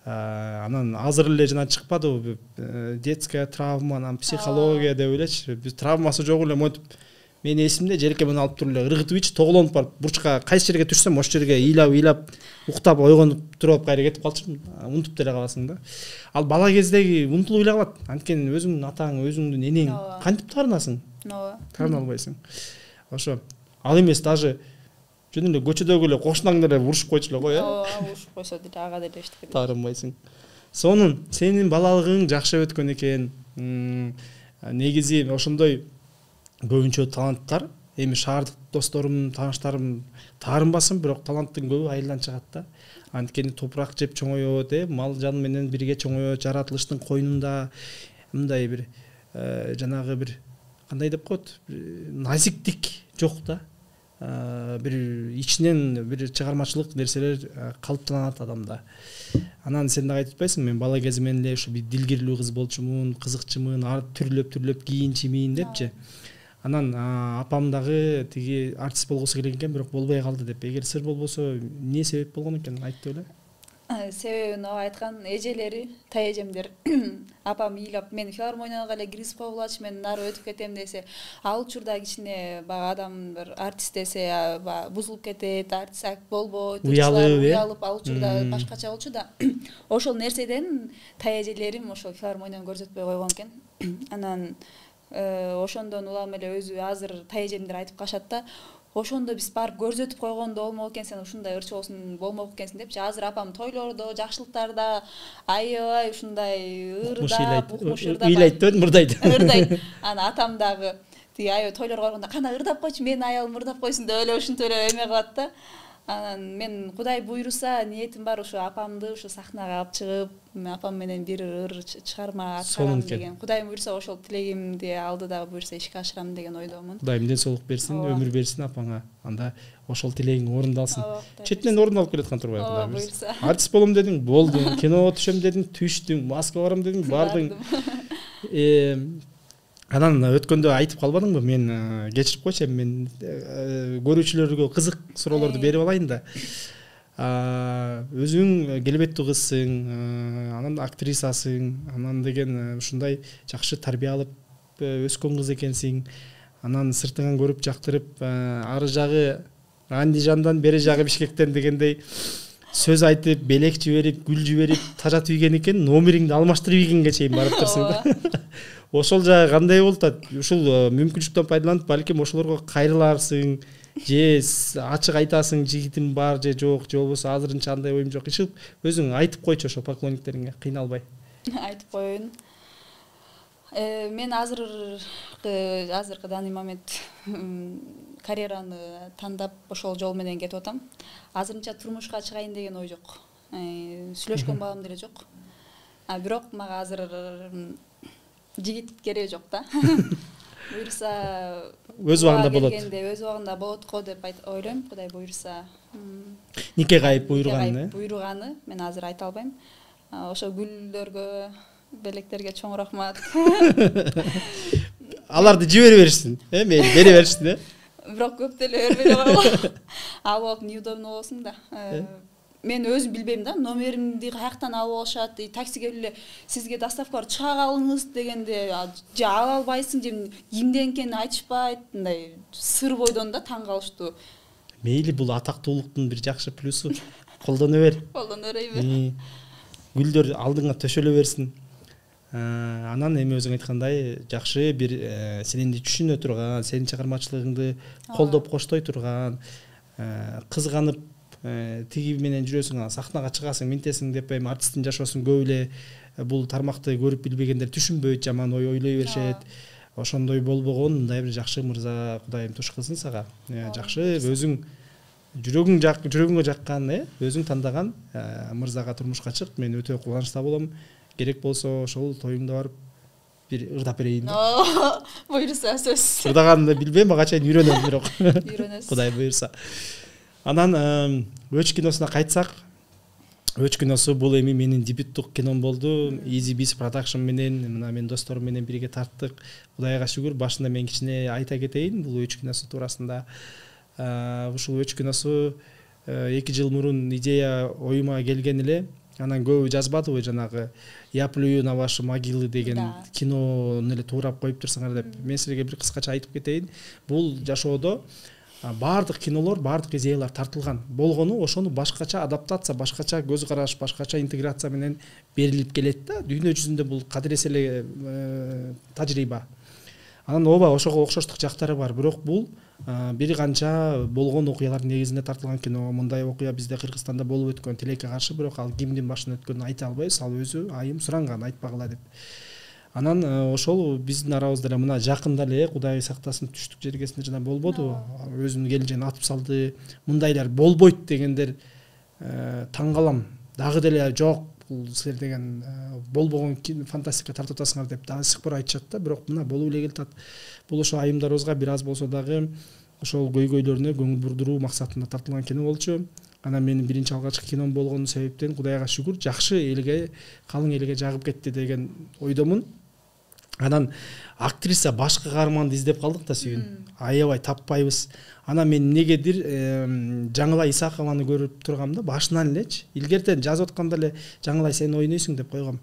Анан азыр эле жана чыкпадыбы детская травма, анан психология деп элечи. Биз травмасы жок эле монтип менин эсимде желкемден алып туруп эле ыргытып тоголонуп барып бурчка кайсы жерге түшсөм ошол жерге ыйлап уктап ойгонуп туруп кайра кетип калчумун. Унутуп деле каласың да. Ал бала кездеги унутулуп эле калат. Анткени өзүңдүн атаң, өзүңдүн энең кантип таарынасың? Таарына албайсың. Ошо ал эмес, даже жөн эле көчөдөгү эле кошунаң деле урушуп койчу эле го, урушуп койсо деле ага деле эчтеке таарынбайсың. Сонун сенин балалыгың жакшы өткөн экен. Негизи ошондой көбүнчө таланттар, эми шаардык досторум, тааныштарым таарынбасын, бирок таланттын көбү айылдан чыгат да. Анткени топурак жеп чоңоёт, мал жан менен бирге чоңоёт, жаратылыштын койнунда мындай бир жанагы бир кандай деп коет, назиктик жок да. Бир ичинен бир чыгармачылык нерселер калыптанат адамда. Анан сен дагы айтып атпайсың, мен бала кезимден эле ушу бир дилгирлүү кыз болчумун, кызыкчымын, түрлөп кийинчимин депчи. Анан апам дагы тиги артист болгусу келген экен, бирок болбой калды деп. Эгер сыр болбосо, эмне себеп болгон экен, айтты беле? Себебин айткан эжелери, тайэжемдер. Апам ыйлап, мен филармонияга эле киргизип койгулачы, мен нары өтүп кетем десе, ал учурда кичине бага адам бир артист десе бузулуп кетет, артист болбойт, уялып, ал учурда башкача болчу да. Ошол нерседен тайэжелерим ошол филармонияны көрсөтпөй койгон экен. Анан ошондон улам эле өзү азыр тайэжемдер айтып калышат да, ошондо биз барып көрсөтүп койгондо болмок экен, сен ушундай ырчы болсун болмок экенсиң депчи. Азыр апам тойлордо, жакшылыктарда аябай ушундай ырдап, ыйлайт деп мырдайт. Ырдайт. Ана атам дагы тиги аябай тойлорго барганда кана ырдап койчу, менин аялым ырдап койсун деп эле ушинтип эле эме кылат да. Анан мен Кудай буйруса, ниетим бар ушу апамды ушу сахнага алып чыгып, апам менен бир ыр чыгарма аткарам деген. Кудайым буйруса ошол тилегимди алдыда буйруса ишке ашырам деген ойдомун. Кудайым денсаулык берсин, өмүр берсин апаңа. Анда ошол тилегиң орундалсын. Четинен орундалып келаткан турбайбы Кудайым буйруса. Артист болом дедиң, болдуң. Киного түшөм дедиң, түштүң. Москвага барам дедиң, бардың. Анан өткөндө айтып калбадыңбы, мен кечирип койчу, мен көрүүчүлөргө кызык суроолорду берип алайын да. Өзүң келбеттүү кызсың, анан актрисасың, анан деген ушундай жакшы тарбия алып өскөн кыз экенсиң. анан сыртыңан көрүп жактырып, ары жагы Андижандан, бери жагы Бишкектен дегендей сөз айтып, белек жиберип, гүл жиберип, тажатып ийген экен, номериңди алмаштырып ийгенге чейин барып турсуң да. Ошол жагы кандай болуп атат? Ушул мүмкүнчүлүктөн пайдаланып, балким ошолорго кайрыларсың, же ачык айтасың, жигитим бар же жок, же болбосо азырынча андай оюм жок. Иши өзүң айтып койчу ошо поклонниктериңе, кыйналбай. Айтып коеюн. Мен азыркы данный момент карьераны тандап ошол жол менен кетип атам. Азырынча турмушка чыгайын деген ой жок. Сүйлөшкөн бабам деле жок. Бирок мага азыр жигит кереги жок да. Буйрса өз убагында болот. Өз убагында болот го деп ойлойм. Кудай буйрса. Нике кайып буйруганы, мен азыр айта албайм. Ошо гүлдөргө, белектерге чоң рахмат. Аларды жибере беришсин, мейли бере беришсин, Бирок көп деле бербей койгон. Алып алып неудобно болсун да. Мен өзүм билбейм да, номеримди каяктан алып алышат, таксиге эле сизге доставкалар чыга калыңыз дегенде, же ала албайсың, же кимден экенин айтышпайт, мындай сыр бойдон да таң калыштуу. Мейли, бул атактуулуктун бир жакшы плюсу. Колдоно бер. Колдоно берейби? Гүлдөр алдыңа төшөлө берсин. Анан эми өзүң айткандай жакшы бир сенинди түшүнө турган, сенин чыгармачылыгыңды колдоп коштой турган, кызганып тиги менен жүрөсүң, сахнага чыгасың, минтесиң деп эми артисттин жашоосун көп эле бул тармакты көрүп билбегендер түшүнбөйт, жаман ой ойлой беришет. Ошондой болбогон, мындай бир жакшы мырза Кудайым туш кылсын сага. Жакшы өзүң жүрөгүңгө жаккан, өзүң тандаган мырзага турмушка чык. Мен өтө кубанычта болом. Керек болсо ошол тоюңда барып бир ырдап берейин. Буйрса сөз. Ырдаганды билбейм, ага чейин үйрөнөм бирок. Үйрөнөсүз. Кудай буйрса. Анан Өч киносуна кайтсак, Өч киносу бул эми менин дебюттук кином болду. Easy Beats Production менен, мына мен досторум менен бирге тарттык. Кудайга шүгүр, башында мен кичине айта кетейин бул Өч киносу туурасында. Ушул Өч киносу 2 жыл мурун идея оюма келген эле. Анан көбү жазбадыбы жанагы Я плюю на ваши могилы деген кинону эле туурап коюп турсаңар деп. Мен силерге бир кыскача айтып кетейин. Бул жашоодо бардык кинолор, бардык идеялар тартылган. Болгону ошону башкача адаптация, башкача көз караш, башкача интеграция менен берилип келет да. Дүйнө жүзүндө бул кадырес эле тажрыйба. Анан ооба ошого окшоштук жактары бар, бирок бул бир канча болгон окуялардын негизинде тартылган кино. Мындай окуя бизде Кыргызстанда болуп өткөн, тилекке каршы, бирок ал кимдин башынан өткөнүн айта албайбыз. Ал өзү айым суранган, айтпагыла деп. Анан ошол биздин арабызда эле мына жакында эле Кудай сактасын түштүк жергесинде жана болбоду. Өзүнүн келинжегин атып салды. Мындайлар болбойт дегендер таң калам. Дагы деле жок, бул силер деген болбогон фантастика тартып атасыңар деп дагы сыкпыр айтышат да, бирок мына болуп эле келатат. Бул ошо айымдарыбызга бир аз болсо дагы ошол көйгөйлөрүнө көңүл бурдуруу максатында тартылган кино болчу. Анан менин биринчи алгачкы кином болгон себептен Кудайга шүгүр, жакшы элге, калың элге жагып кетти деген ойдомун. Анан актриса башкы каарманды издеп калдык да сүйүн. Аябай таппайбыз. Анан мен эмнегедир Жаңылай Исакованы көрүп тургам да, башынан элечи. Илгертен жазып атканда эле Жаңылай сен ойнойсуң деп койгом.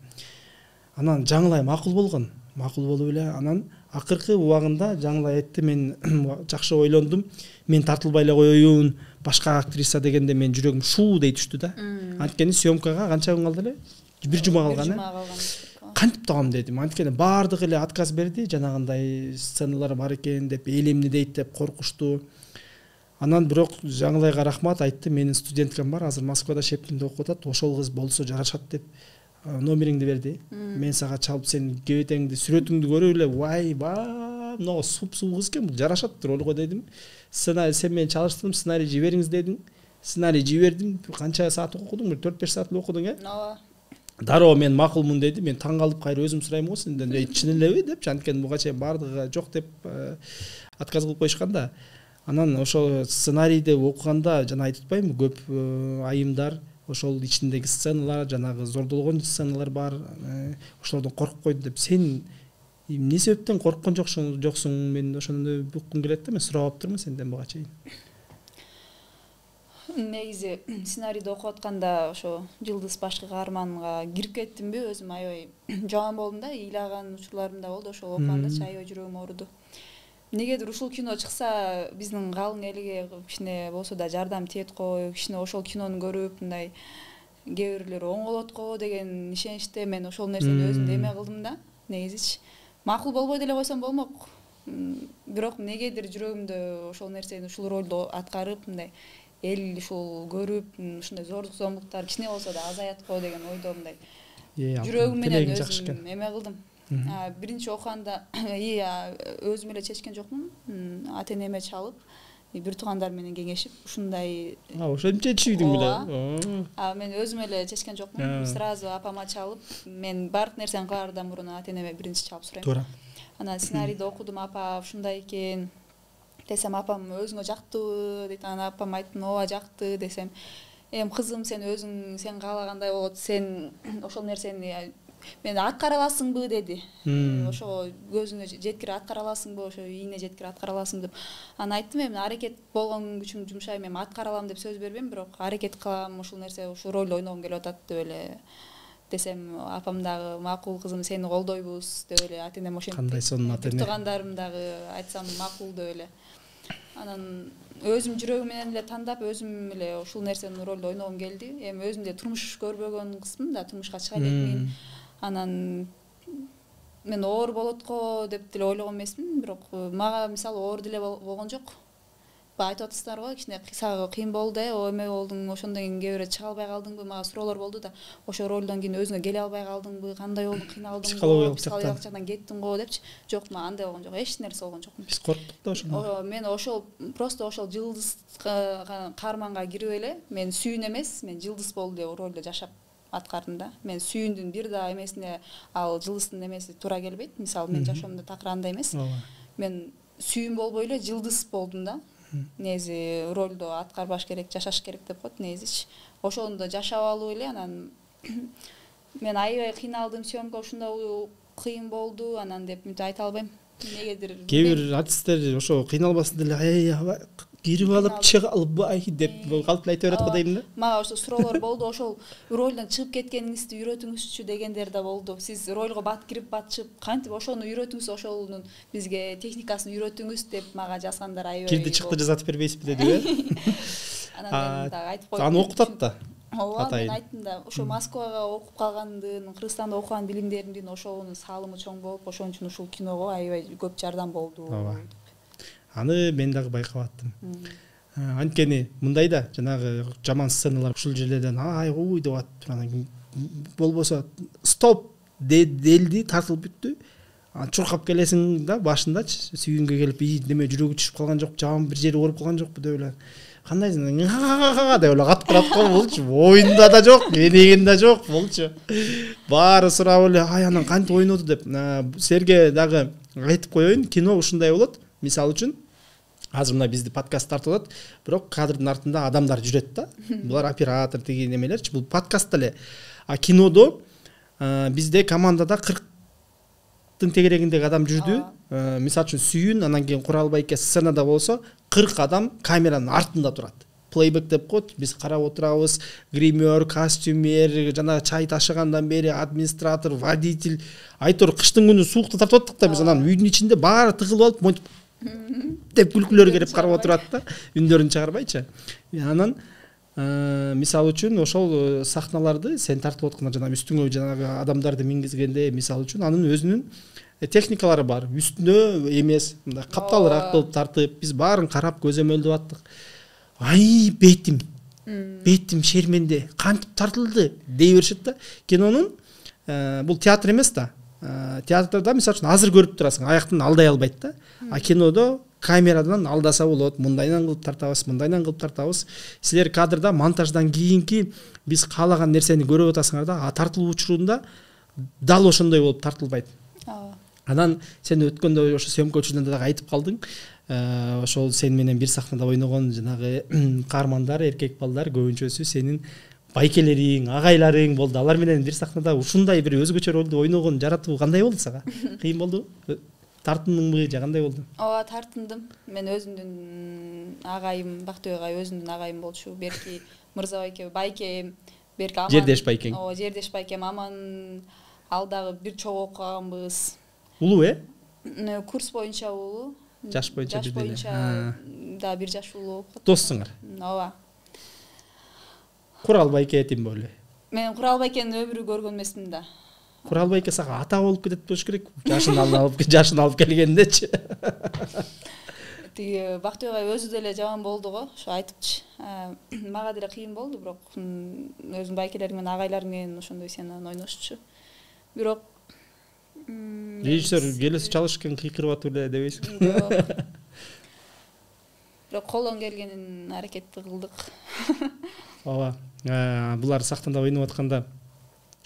Анан Жаңылай макул болгон. Макул болуп эле анан акыркы убагында Жаңылай айтты, мен жакшы ойлондум. Мен тартылбай эле коеюн, башка актриса дегенде мен жүрөгүм шуу дей түштү да. Анткени съемкага канча күн калды эле? Бир жума калган. Кантип тагам дедим. Анткени баардык эле отказ берди, жанагындай сценалар бар экен деп, элемни дейт деп коркушту. Анан бирок Жаңылайга рахмат, айтты, менин студенткам бар, азыр Москвада Шепкинде окуп атат, ошол кыз болсо жарашат деп номериңди берди. Мен сага чалып сенин кебетеңди, сүрөтүңдү көрүп эле, вай, мына суп-суу кыз экен, бул жарашат ролго дедим. Сценарий сен менен чалыштырдым, сценарий жибериңиз дедиң. Сценарий жибердим. Канча саат окудуң? 4-5 саат окудуң, Ооба. Дароо мен макулмун деди. Мен таң калып кайра өзүм сурайм го сенден. Чын элеби деп, анткени буга чейин бардыгы жок деп отказ кылып коюшкан да. Анан ошо сценарийди окуганда жана айтып атпаймынбы, көп айымдар ошол ичиндеги сценалар, жанагы зордолгон сценалар бар. Ошолордон коркуп койду деп. Сен эмне себептен корккон жоксуң? Мен ошону буккум келет да, мен сурап турмун сенден буга чейин. Негизи сценарийди окуп атканда ошо Жылдыз башкы каарманга кирип кеттимби, өзүм аябай жаман болдум да, ыйлаган учурларым да болду. Ошол окуганда аябай жүрөгүм ооруду. негедир ушул кино чыкса биздин калың элге кичине болсо да жардам тиет го, кичине ошол кинону көрүп мындай кээ бирлер оңолот го деген ишеничте мен ошол нерсени өзүм эме кылдым да. Негизичи макул болбой деле койсом болмок. Бирок негедир жүрөгүмдө ошол нерсени, ушул ролду аткарып мындай эл ушул көрүп ушундай зордук зомбуктар кичине болсо да азаят го деген ойдо мындай жүрөгүм менен өзүм эме кылдым. Биринчи окуганда өзүм эле чечкен жокмун. Ата энеме чалып, бир туугандар менен кеңешип ушундай ошентип чечишиңиз беле. Мен өзүм эле чечкен жокмун. Сразу апама чалып, мен баардык нерсени кылаардан мурун ата энеме биринчи чалып сурайм. Туура. Анан сценарийди окудум, апа ушундай экен десем, апам өзүңө жактыбы дейт. Анан апам айтты, ооба жакты десем, эми кызым сен өзүң сен каалагандай болот, сен ошол нерсени мен аткара аласыңбы деди. Ошо көзүңө жеткирип аткара аласыңбы, ошо ийине жеткирип аткара аласың деп. Анан айттым, эми аракет болгон күчүмдү жумшайм, эми аткара алам деп сөз бербейм, бирок аракет кылам, ушул нерсе, ушул ролду ойногум келип атат деп эле десем, апам дагы макул кызым сени колдойбуз деп эле, ата энем ошентип. Кандай сонун ата эне. Туугандарым дагы айтсам макул деп эле. Анан өзүм жүрөгүм менен эле тандап, өзүм эле ушул нерсени ролду ойногум келди. Эми өзүм деле турмуш көрбөгөн кызмын да, турмушка чыга элекмин. Анан мен оор болот го деп деле ойлогон эмесмин, бирок мага мисалы оор деле болгон жок. Айтып атасыздар го, кичине кыйын болду, эме болдуң, ошондон кийин кээ бирөө чыга албай калдыңбы, мага суроолор болду да. Ошо ролдон кийин өзүңө келе албай калдыңбы, кандай болду, кыйналдыңбы, психологиялык жактан кеттиң го депчи. Жок, мага андай болгон жок, эч нерсе болгон жок. Биз корктук да ошондо. Мен ошол просто ошол жылдыз каарманга кирип эле, мен сүйүн эмес, мен жылдыз болду деп ролду жашап аткардым да. Мен сүйүндүн бир да эмесине ал жылдыздын эмеси туура келбейт. Мисалы мен жашоомдо такыр андай эмес. Мен сүйүн болбой эле жылдыз болдум да. Негизи ролду аткарбаш керек, жашаш керек деп коет негизичи. Ошондо жашап алып эле анан мен аябай кыйналдым, съемка ушундай кыйын болду анан деп мынтип айта албайм. Негедир кээ бир артисттер ошо кыйналбасын деле кирип алып чыга албай деп калп айтып берет го дейм да. Мага ошо суроолор болду, ошол ролдон чыгып кеткениңизди үйрөтүңүзчү дегендер да болду. Сиз ролго бат кирип бат чыгып кантип ошону үйрөтүңүз, ошонун бизге техникасын үйрөтүңүз деп мага жазгандар аябай. Кирди чыкты жазатып бербейсизби дедиби? Анан мен дагы айтып койдум. Аны окутат да. Ооба, мен айттым да, ошо Москвага окуп калгандын, Кыргызстанда окуган билимдеримдин ошонун салымы чоң болуп, ошон үчүн ушул киного аябай көп жардам болду. Аны мен дагы байкап аттым. Анткени мындай да жанагы жаман сценалар ушул жерлерден ой деп атып анан кийин болбосо стоп делди, тартылып бүттү. Чуркап келесиң да башындачы, сүйүнгө келип, неме жүрөгү түшүп калган жок, жаман бир жери ооруп калган жокпу деп эле. Кандайсың деп эле катып турат го болчу. Оюнда да жок, менеген да жок болчу. Баары сурап эле, анан кантип ойноду деп. Силерге дагы айтып коеюн, кино ушундай болот. Мисалы үчүн азыр мына бизди подкаст тартып атат, бирок кадрдын артында адамдар жүрөт да. Булар оператор деген немелерчи, бул подкаст эле. А кинодо бизде командада 40-тын тегерегиндеги адам жүрдү. Мисалы үчүн сүйүн, анан кийин Курал байке сценада болсо 40 адам камеранын артында турат. Плейбек деп коет, биз карап отурабыз, гример, костюмер, жана чай ташыгандан бери администратор, водитель. Айтор кыштын күнү суукту тартып аттык да, биз анан үйдүн ичинде баары тыгылып алып, монтип деп күлкүлөр келип карап отурат да, үндөрүн чыгарбайчы. Анан мисалы үчүн ошол сахналарды сен тартып атканда жана үстүңө жанагы адамдарды мингизгенде мисалы үчүн анын өзүнүн техникалары бар. Үстүнө эмес, мындай капталыраак кылып тартып, биз баарын карап көзөмөлдөп аттык. Ай бетим шерменде кантип тартылды дей беришет да. Кинонун бул театр эмес да. Театрда мисалы үчүн азыр көрүп турасың, аяктан алдай албайт да. А кинодо камерадан алдаса болот, мындайдан кылып тартабыз, мындайдан кылып тартабыз. Силер кадрда монтаждан кийинки биз каалаган нерсени көрүп атасыңар да, тартылуу учурунда дал ошондой болуп тартылбайт. Анан сен өткөндө ошо съемка учурунда дагы айтып калдың. Ошол сен менен бир сахнада ойногон жанагы каармандар, эркек балдар көбүнчөсү сенин байкелериң, агайларың болду. Алар менен бир сахнада ушундай бир өзгөчө ролду ойногон жаратуу кандай болду сага? Кыйын болдубу? Тартындыңбы же кандай болду? Ооба, тартындым. Мен өзүмдүн агайым, Бактыбек агай өзүмдүн агайым болчу. Берки Мырза байке, байкем, берки Аман. Жердеш байкең. Ооба, жердеш байкем Аман. Ал дагы бир чогуу окуганбыз. Улуу, Курс боюнча улуу. Жаш боюнча жаш бирдей эле. боюнча да 1 жаш улуу болуп калат. Доссуңар. Ооба. Куралбай эке тим болу. Мен Куралбай экенин өмүрү көргөн эмесмин да. Куралбай эке сага ата болуп кетет болуш керек. Жашын алып келгендечи. Тиги Бактыбек ай өзү деле жаман болду го, ошо айтыпчы. Мага деле кыйын болду, бирок өзүң байкелериң менен агайларың менен ошондой сценаны ойношчу. Бирок Режиссер келесі чалышкан кыйкырып атып эле дебейсиң? Бирок колдон келгенин аракетти кылдык. Ооба. Булар сахнада ойноп атканда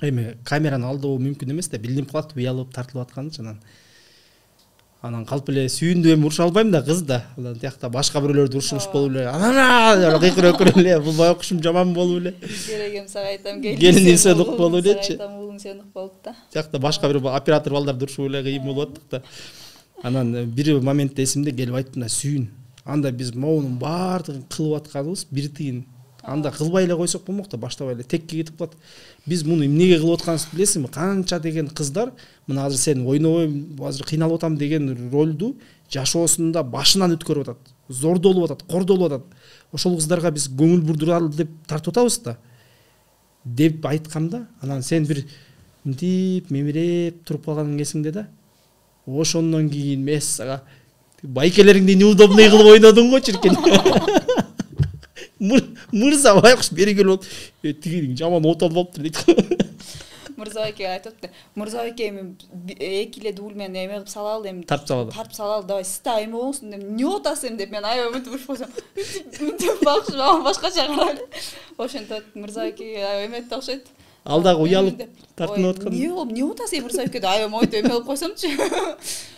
эми камераны алдоо мүмкүн эмес да, билинип калат, уялып тартылып атканы анан калп эле сүйүндү эми уруша албайм да, кыз да. Анан тиякта башка бирөөлөрдү урушуш болуп эле. Анан кыйкырып эле, бул байкушум жаман болуп эле. Керегем сага айтам, келин сен ук болуп элечи. Уулуң сен ук болуп да. Тиякта башка бир оператор балдарды урушуп эле кыйын болуп аттык да. Анан бир моментте эсимде келип айттым да, сүйүн. Анда биз моунун баардыгын кылып атканыбыз бир тыйын. Анда кылбай эле койсок болмок да, баштабай эле текке кетип калат. Биз муну эмнеге кылып атканыбызды билесиңби? Канча деген кыздар мына азыр сен ойнобойм, азыр кыйналып атам деген ролду жашоосунда башынан өткөрүп атат. Зордолуп атат, кордолуп атат. Ошол кыздарга биз көңүл бурдуралы деп тартып атабыз да. Деп айткамда, анан сен бир мынтип мемиреп туруп калганың эсиңде да. Ошондон кийин мен сага байкелериңди неудобный кылып ойнодуң го чиркен. Мырза байкуш бери келип, тигиң жаман оталып алыптыр дейт. Мырза эке айтыпты. Мырза эке эми 2 эле дүүл менен эме кылып салалы, эми тарп салалы, давай сита эме болсун деп, эмне отасың деп мен аябай мынтип уруп койсом. Мынтип байкуш мага башкача карады. Ошентип Мырза эке аябай эметти окшойт. Алдагы уялып тартынып аткан. Эмне отасың Мырза эке деп аябай мойтуп эме кылып койсомчу.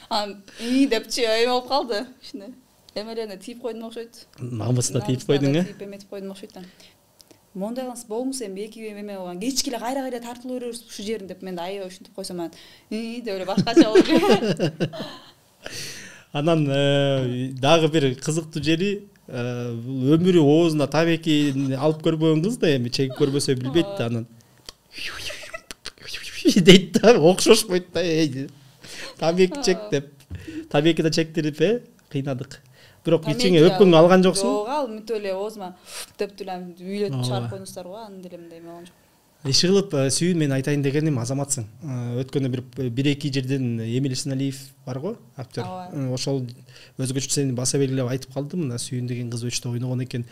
Анан депчи эме болуп калды. Ишне эмелерине тийип койдум окшойт. Намысына тийип койдуң, э? Тийип эметип койдум окшойт. Мондай кылсаңыз болмус эми 2 эме болгон. Кечке эле кайра тартылып беребиз ушул жерин деп мен аябай ушинтип койсом анан деп эле башкача болду. Анан дагы бир кызыктуу жери өмүрү оозуна табеки алып көрбөгөн кыз да, эми чегип көрбөсө билбейт да, анан дейт да, окшошпойт да. Табеки чек деп. Табеки да чектирип кыйнадык. Бирок ичиңе өпкөнгө алган жоксуң? Жок, ал мынтип эле оозума деп эле үйлөтүп чыгарып койдуңуздар го, анын деле мындай эме болгон жок. Ишигилип сүйүн мен айтайын дегеним, азаматсың. Өткөндө бир эки жерден Эмиль Исеналиев бар го, актер. Ошол өзгөчө сени баса белгилеп айтып калды, мына сүйүн деген кыз өчтө ойногон экен,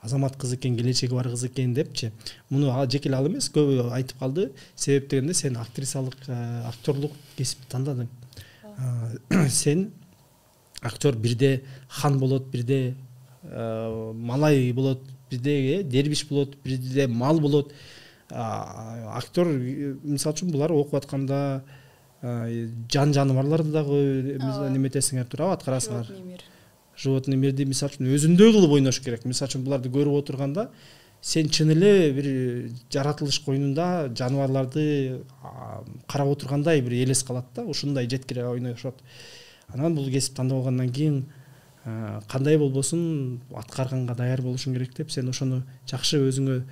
азамат кыз экен, келечеги бар кыз экен депчи. Муну жеке эле ал эмес, көбү айтып калды. Себеп дегенде сен актрисалык, актерлук кесипти тандадың. Сен актер бирде хан болот, бирде малай болот, бирде дербиш болот, бирде мал болот. Актер мисалы үчүн булар окуп атканда жан жаныбарларды дагы неметесиңер туурабы, аткарасыңар. Животный мирди мисалы үчүн өзүндөй кылып ойнош керек. Мисалы үчүн буларды көрүп отурганда сен чын эле бир жаратылыш койнунда жаныбарларды карап отургандай бир элес калат да, ушундай жеткире ойношот. Анан бул кесип тандалгандан кийин кандай болбосун аткарганга даяр болушуң керек деп сен ошону жакшы өзүңө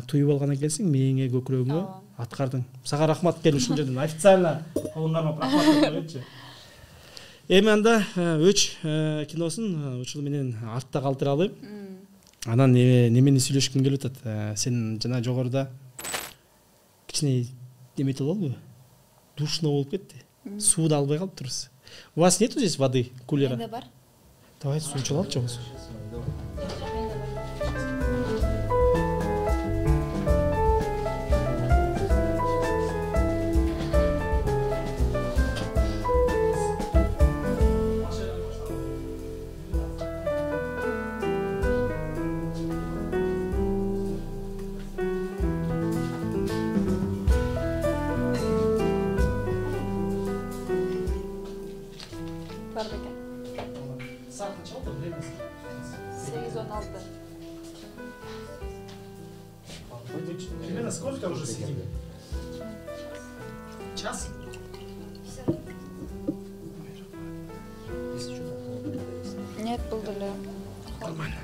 туюп алган экенсиң, мээңе, көкүрөгүңө аткардың. Сага рахмат, кел ушул жерден официально колуңга алып рахмат айтчы. Эми анда Өч киносун ушул менен артта калтыралы. Анан немени сүйлөшкүм келип атат. Сен жана жогоруда кичине неметип албы? Душно болуп кетти. Суу да албай калыптырбыз. У вас нету здесь воды, кулера? Менде бар. Давай суу алчы болсун. Примерно сколько уже сидим? Час? Нет, был деле. Нормально.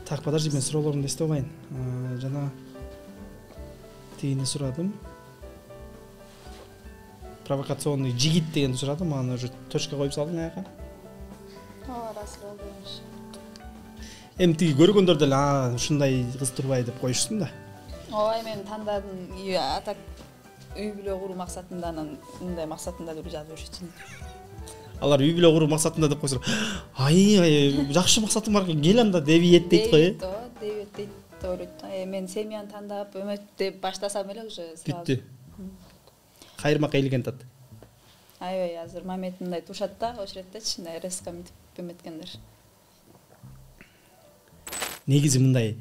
Так, подожди, мен суроолорумду эстеп алайын. жана тигини сурадым. Провокационный жигит дегенди сурадым, аны уже точка коюп салдың аяка. Ооба, расыл болду. Эми тиги көргөндөр деле ушундай кыз турбай деп коюшсун да. Ооба, мен тандадым. Атак үй бүлө куруу максатында, анан мындай максатында деп жазып жүрчүмүн. Алар үй бүлө куруу максатында деп койсо, ай, жакшы максатым бар экен, кел анда дебиет дейт го, Дебиет дейт деп ойлойт. Мен семьяны тандап, өмөт деп баштасам эле уже сразу. бүттү. Кайырма кыйлыгын тат. Аябай азыр мамет мындай тушат да, ошол эретечи, мындай резко мынтип эметкендер. Негизи мындай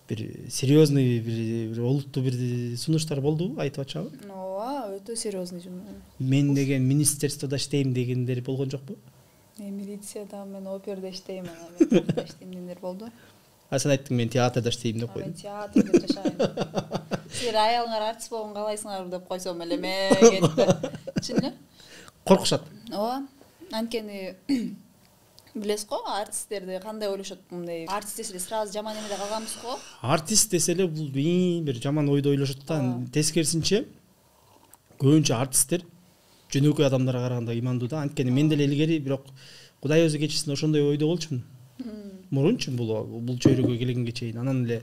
бир серьезный бир олуттуу бир сунуштар болдубу, айтып атчабы? Ооба, өтө серьезный жумуш. Мен деген министерстводо иштейм дегендер болгон жокпу? Милицияда, мен оперда иштейм, мен театрда иштейм дегендер болду. Сен айттың, мен театрда иштейм деп Мен койдум. театрда жашайм. Силер аялыңар артист болгон каалайсыңар деп койсом эле ме кетти. Чын эле? Коркушат. Ооба. Анткени билесиз го, артисттерди кандай ойлошот, мындай артист десе сразу жаман эмеде калганбыз го. Артист десе эле бул бир жаман ойдо ойлошот да. Тескерисинче көбүнчө артисттер жөнөкөй адамдарга караганда имандуу да. Анткени мен деле илгери бирок Кудай өзү кечирсин ошондой ойдо болчумун. Мурунчу бул чөйрөгө келгенге чейин, анан эле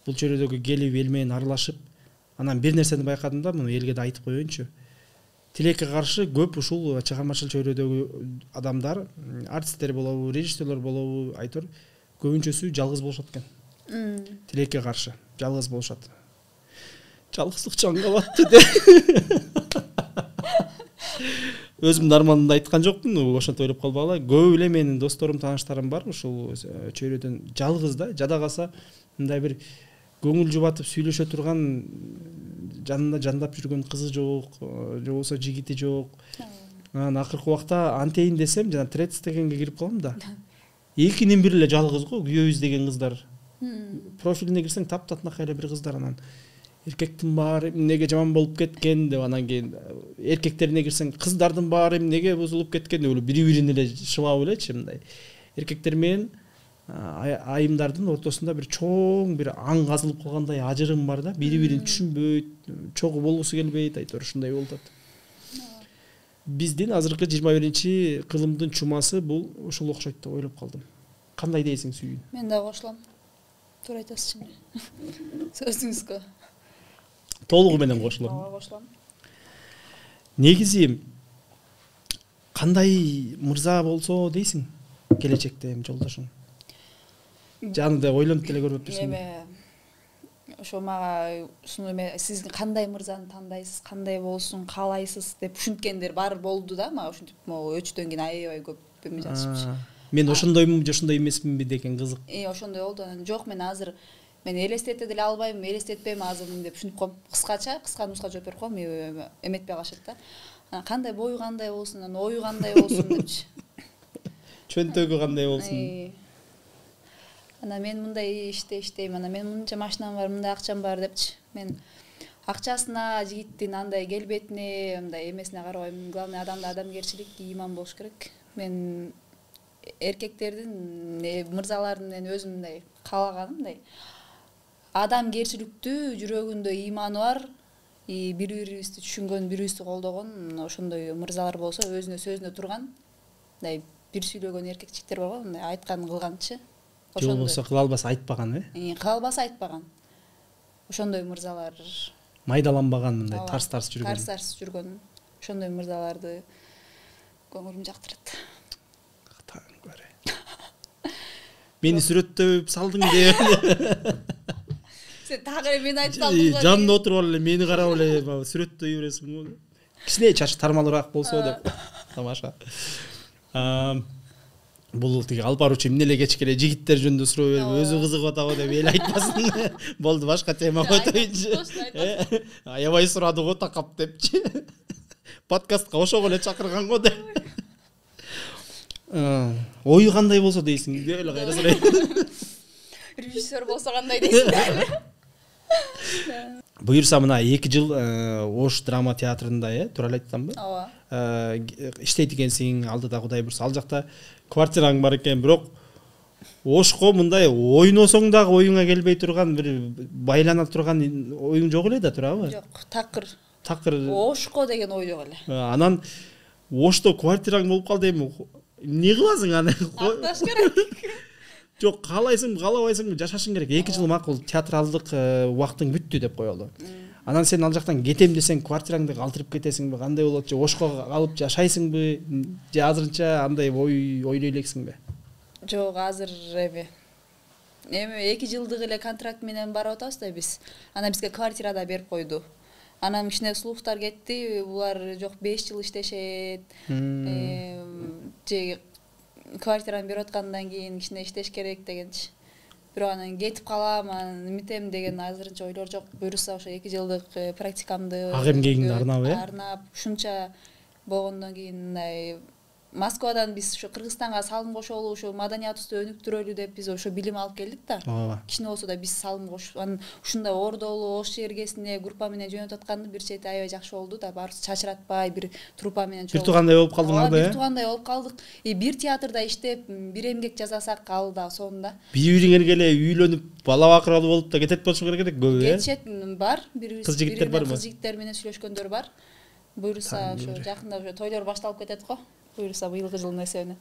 бул чөйрөдөгү келип эл менен аралашып, анан бир нерсени байкадым да, муну элге да айтып коеюнчу. Тилекке каршы көп ушул чыгармачыл чөйрөдөгү адамдар, артисттер болобу, режиссерлор болобу, айтор көбүнчөсү жалгыз болушат экен. Тилекке каршы жалгыз болушат. Жалгыздык жанга батты деп. Өзүмдүн арманымды айткан жокмун, ошентип ойлоп калбагыла. Көп эле менин досторум, тааныштарым бар ушул чөйрөдөн жалгыз да, жада калса мындай бир көңүл жубатып сүйлөшө турган, жанында жандап жүргөн кызы жок, же болбосо жигити жок. Анан акыркы убакта антейин десем, жана трец дегенге кирип калам да. Экинин бири эле жалгыз го, күйөөбүз деген кыздар. Профилине кирсең таптатнакай эле бир кыздар, анан эркектин баары эмнеге жаман болуп кеткен деп, анан кийин эркектерине кирсең кыздардын баары эмнеге бузулуп кеткен деп, бири-бирин эле шыбап элечи, мындай. Эркектер менен айымдардын ортосунда бир чоң бир аң казылып калгандай ажырым бар да, бири-бирин түшүнбөйт, чогуу болгусу келбейт, айтор ушундай болуп атат. Биздин азыркы 21-кылымдын чумасы бул ушул окшойт деп ойлоп калдым. Кандай дейсиң Сүйүн? Мен да кошулам. Туура айтасыз чын. Сөзүңүзгө Толугу менен кошулам. ооба кошулам. Негизи кандай мырза болсо дейсиң келечекте эми жолдошуң? Жанында ойлонуп деле көрбөпсүң. Эме ошо мага ушуну эме сиз кандай мырзаны тандайсыз, кандай болсун каалайсыз деп ушинткендер бар болду да, мага ушинтип могу өчтөн кийин аябай көп эме жазышыпчы. Мен ошондоймун же ошондой эмесминби деген кызык. Ошондой болду. Жок, мен азыр мен элестете деле албайм, элестетпейм азыр деп ушинтип коем. Кыскача, кыска нуска жооп берип коем, эметпей калышат да. Кандай бою кандай болсун, ою кандай болсун депчи. Чөнтөгү кандай болсун. Ана мен мындай иште иштейм, ана мен мынча машинам бар, мындай акчам бар депчи. Мен акчасына, жигиттин андай келбетине, мындай эмесине карабайм. Главный адамда адамгерчилик, иман болуш керек. Мен эркектердин, мырзалардын өзүм мындай каалаганым мындай адамгерчиликтүү, жүрөгүндө иманы бар, бири-бирибизди түшүнгөн, бири-бирибизди колдогон, ошондой мырзалар болсо, өзүнө сөзүнө турган, мындай бир сүйлөгөн эркекчиктер бар го, мындай айтканын кылганчы. Же болбосо кыла албаса айтпаган, Кыла албаса айтпаган. Ошондой мырзалар майдаланбаган, мындай тарс-тарс жүргөн. Тарс-тарс жүргөн. Ошондой мырзаларды көңүлүм жактырат. Катаң көрө. Мени сүрөттөп салдың деп. Сен тагы мен айтып салдың го. Жанында отуруп эле мени карап эле сүрөттөй бересиң го. Кичине чачы тармалыраак болсо деп. Тамаша. Бул тиги алып баруучу эмне эле кечке эле жигиттер жөнүндө суроо берип, өзү кызыгып атабы деп эл айтпасын. Болду, башка темага өтөйүнчү. Аябай сурады го такап депчи. Подкастка ошого эле чакырган го деп. Ою кандай болсо дейсиң? Эле кайра сурайм. Режиссер болсо кандай дейсиң? Буюрса мына 2 жыл Ош драма театрында, туура эле айтсамбы? Ооба. Иштейт экенсиң, алдыда Кудай буйрса. Ал жакта квартираң бар экен, бирок Ошко мындай ойносоң дагы оюңа келбей турган бир байлана турган оюң жок эле да, туурабы? Жок, такыр. Такыр. Ошко деген ой жок эле. Анан Ошто квартираң болуп калды, эми эмне кыласың аны? Акташ керек. Жок, каалайсың, каалабайсың, жашашың керек. 2 жыл макул театралдык убактың бүттү деп коелу. Анан сен ал жактан кетем десең, квартираңды калтырып кетесиңби, кандай болот? Же Ошко калып жашайсыңбы, же азырынча андай ой ойлой элексиңби? Жок, азыр эми 2 жылдык эле контракт менен барып атабыз да биз. Анан бизге квартира да берип койду. Анан кичине слухтар кетти, булар жок 5 жыл иштешет. Же квартираны берип аткандан кийин кичине иштеш керек дегенчи. Бирок анан кетип калам, анан эмитем деген азырынча ойлор жок. Буюрса ошо 2 жылдык практикамды ак эмгегиңди арнап, арнап, ушунча болгондон кийин мындай Москвадан биз ошо Кыргызстанга салым кошолу, ошо маданиятыбызды өнүктүрөлү деп биз ошо билим алып келдик да. Кичине болсо да биз салым кошуп, анан ушундай ордолу, ош жергесине группа менен жөнөтүп атканды бир чети аябай жакшы болду да. Баарыбыз чачыратпай, бир труппа менен бир туугандай болуп калдыңар да. Бир туугандай болуп калдык. Бир театрда иштеп, бир эмгек жасасак ал да сонунда. Бири-бириңерге эле үйлөнүп, бала бакыралы болуп да кетет болушу керек көбү, Кетишет бар, кыз жигиттер барбы? Кыз жигиттер менен сүйлөшкөндөр бар. Буюрса ошо жакында ошо тойлор башталып кетет го. Буюрса быйылгы жылдын эсебинен.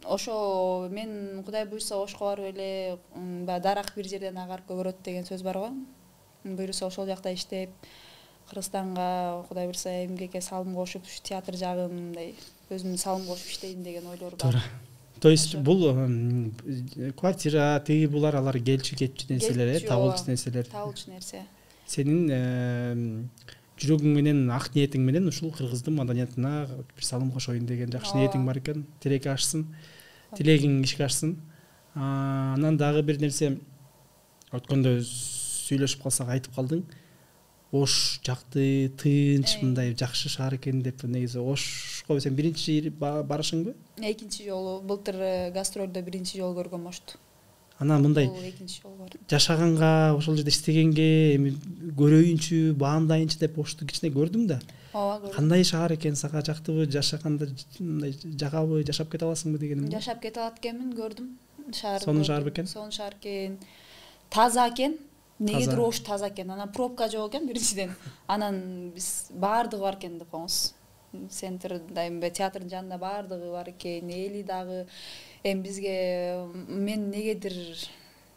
Ошо мен Кудай буйрса Ошко барып эле дарак бир жерден агарып көгөрөт деген сөз бар го. Буюрса ошол жакта иштеп, Кыргызстанга Кудай буйрса эмгекке салым кошуп, театр жагын мындай өзүмдүн салым кошуп иштейин деген ойлор бар. То есть бул квартира, тиги булар алар келчү кетчү нерселер, табылчу нерселер. Табылчу нерсе. Сенин жүрөгүң менен, ак ниетиң менен ушул кыргыздын маданиятына бир салым кошоюн деген жакшы ниетиң бар экен. Тилекке ашсын, тилегиң ишке ашсын. Анан дагы бир нерсе өткөндө сүйлөшүп калсак айтып калдың. Ош жакты, тынч, мындай жакшы шаар экен деп. Негизи Ошко сен биринчи барышыңбы? Экинчи жолу, былтыр гастролдо биринчи жолу көргөм Ошту. Анан мындай жашаганга, ошол жерде иштегенге эми көрөйүнчү, баамдайынчы деп Ошту кичине көрдүм да. Ооба, көрдүм. Кандай шаар экен, сага жактыбы, жашаганда мындай жагабы, жашап кете аласыңбы дегеним. Жашап кете алат экенмин, көрдүм. Шаар. Сонун шаар бекен? Сонун шаар экен. Таза экен. Негедир Ош таза экен. Анан пробка жок экен биринчиден. Анан биз баардыгы бар экен деп коңуз. Центрда эми театрдын жанында баардыгы бар экен. Эли дагы эми бизге мен негедир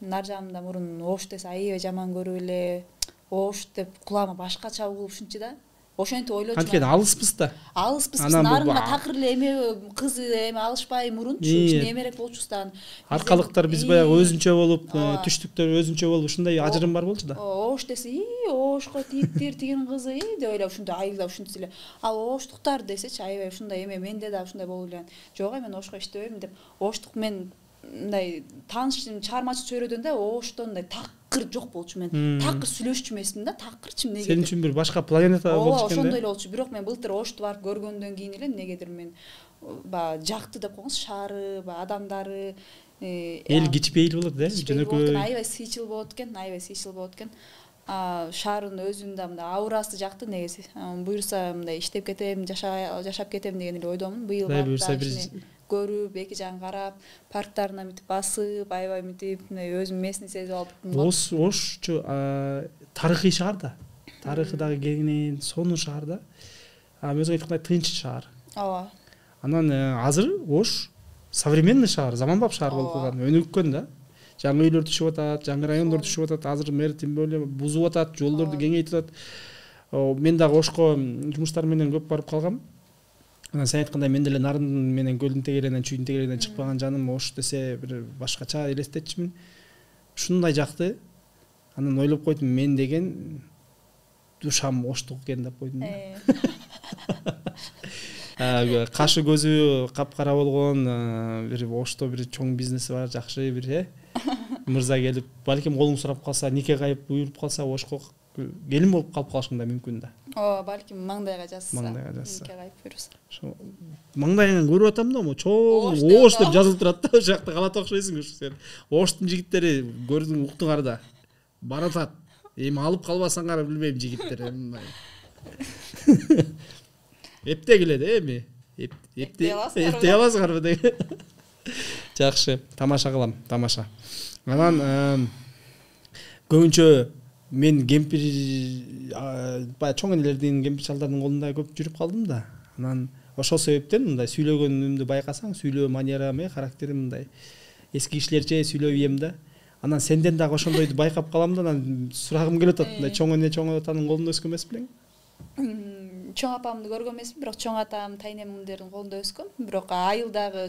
нар жагымда мурун Ош десе аябай жаман көрүп эле Ош деп кулагыма башкача угулуп ушунчу да. Ошентип ойлочумун. Анткени алыспыз да. Алыспыз, нарынга такыр эле эме кыз эме алышпай мурунчу кичине эмерээк болчубуз да. Аркалыктар биз баягы өзүнчө болуп, түштүктөр өзүнчө болуп, ушундай ажырым бар болчу да. Ош десе, Ошко тийиптир тигин кызы, деп ойлоп ушундай айылда ушунчу эле. Ал Оштуктар десечи аябай ушундай эме менде да ушундай болуп эле. Жок, мен Ошко иштебейм деп. Оштук мен мындай таанышым чыгармачы чөйрөдөн да Оштон мындай такыр жок болчу мен. Такыр сүйлөшчү эмесмин да, такырчы эмнеге. Сен үчүн бир башка планета болчу экен да. Ошондой эле болчу. Бирок мен былтыр Ошту барып көргөндөн кийин эле негедир мен жакты деп коңуз, шаары, адамдары, эл кичпейил болот да, жөнөкөй. Аябай сыйчыл болот экен, Шаардын өзүндө мындай аурасы жакты негизи. Буюрса мындай иштеп кетем, жашап кетем деген эле ойдомун. Быйыл барып көрүп, эки жагын карап, парктарына мынтип басып, аябай мынтип өзүм местный сезип алып. Ошчу тарыхый шаар да. Тарыхы дагы кеңинен сонун шаар да. Өзү айткандай тынч шаар. Ооба. Анан азыр Ош современный шаар, заманбап шаар болуп калган, өнүккөн да. Жаңы үйлөр түшүп атат, жаңы райондор түшүп атат. Азыр мэр тим более бузуп атат, жолдорду кеңейтип атат. Мен дагы Ошко жумуштар менен көп барып калгам. Анан сен айткандай мен деле нарын менен көлдүн тегерегинен, чүйдүн тегерегинен чыкпаган жаным Ош десе бир башкача элестетчүмүн. Ушундай жакты. Анан ойлоп койдум, мен деген душам Оштук экен деп койдум. Кашы көзү капкара болгон, бир Ошто бир чоң бизнеси бар, жакшы бир мырза келип, балким колуң сурап калса, нике кайып буйруп калса, Ошко келин болуп калып калышың да мүмкүн да. Ооба, балким маңдайга жазса. Нике кайып буйруса. Ошо маңдайыңан көрүп атам да, чоң Ош деп жазылып турат да, ошол жакта калат окшойсуң ушу сен. Оштун жигиттери көрдүң, уктуңар да. Баратат. Эми алып калбасаңар билбейм жигиттер. Эптегиле да эми. Эптей аласыңарбы деген. Жакшы, тамаша кылам, тамаша. Анан көбүнчө мен кемпир баягы чоң энелердин, кемпир чалдардын колунда көп жүрүп калдым да. Анан ошол себептен мындай сүйлөгөнүмдү байкасаң, сүйлөө манерам, характерим мындай эски кишилерче сүйлөбөйм да. Анан сенден дагы ошондойду байкап калам да, анан сурагым келип атат. Мындай чоң эне, чоң атанын колунда өскөн эмес белең? Чоң апамды көргөн эмесмин, бирок чоң атам, тайнемдердин колунда өскөм. Бирок айылдагы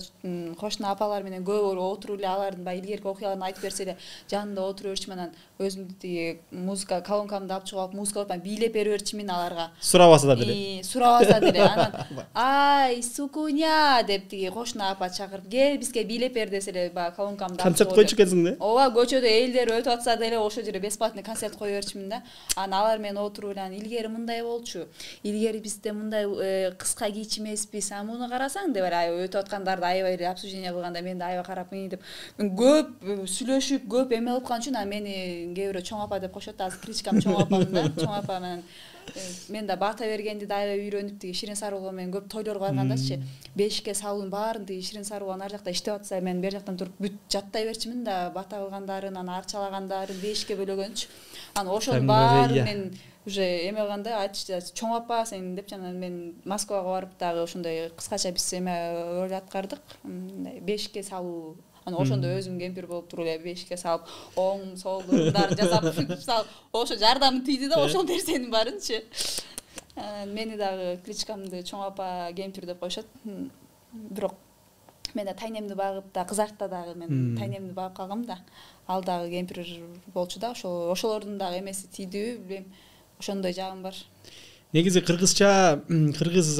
кошуна апалар менен көп отуруп эле алардын баягы илгерки окуяларын айтып берсе эле жанында отура берчимин, анан өзүмдү тиги музыка колонкамды алып чыгып музыка алып бийлеп бере берчимин аларга. Сурабаса да деле. Сурабаса деле. Анан ай, сукуня деп тиги кошуна апа чакырып, кел бизге бийлеп бер десе эле баягы колонкамды алып. Концерт койчу экенсиң да? Ооба, көчөдө элдер өтүп атса деле ошол жерде бесплатный концерт кое берчимин да. Анан алар менен отуруп эле илгери мындай болчу. Илгери бизде мындай кыска кийчи эмеспиз. А муну карасаң деп аябай өтүп аткандарды аябай эле обсуждение кылганда мен да аябай карап деп көп сүйлөшүп, көп эме алып калган үчүн мени кээ бирөө чоң апа деп кошот. Азыр кличкам чоң апам да. Чоң апа менен мен да бата бергенди да аябай үйрөнүп тиги Ширин Сарыгул менен көп тойлорго баргандачы бешикке салуунун баарын тиги Ширин Сарыгул ар жакта иштеп атса мен бер жактан туруп бүт жаттай берчимин да, бата кылгандарын, анан арчалагандарын бешикке бөлөгөнчү. Анан ошонун баарын мен уже эме кылганда айтышты, чоң апа сен деп, анан мен Москвага барып дагы ошондой кыскача биз эме роль аткардык. Бешикке салуу. Анан ошондо өзүм кемпир болуп туруп эле бешикке салып, оң солдун жасап салып, ошо жардамы тийди да ошол нерсенин баарынчы. Мени дагы кличкамды чоң апа кемпир деп коюшат. Бирок мен да тайнемди багып да, кызартта дагы мен тайнемди багып калгам да. Ал дагы кемпир болчу да, ошолордун дагы эмеси тийдиби билбейм. Ошондой жагым бар. Негизи кыргыз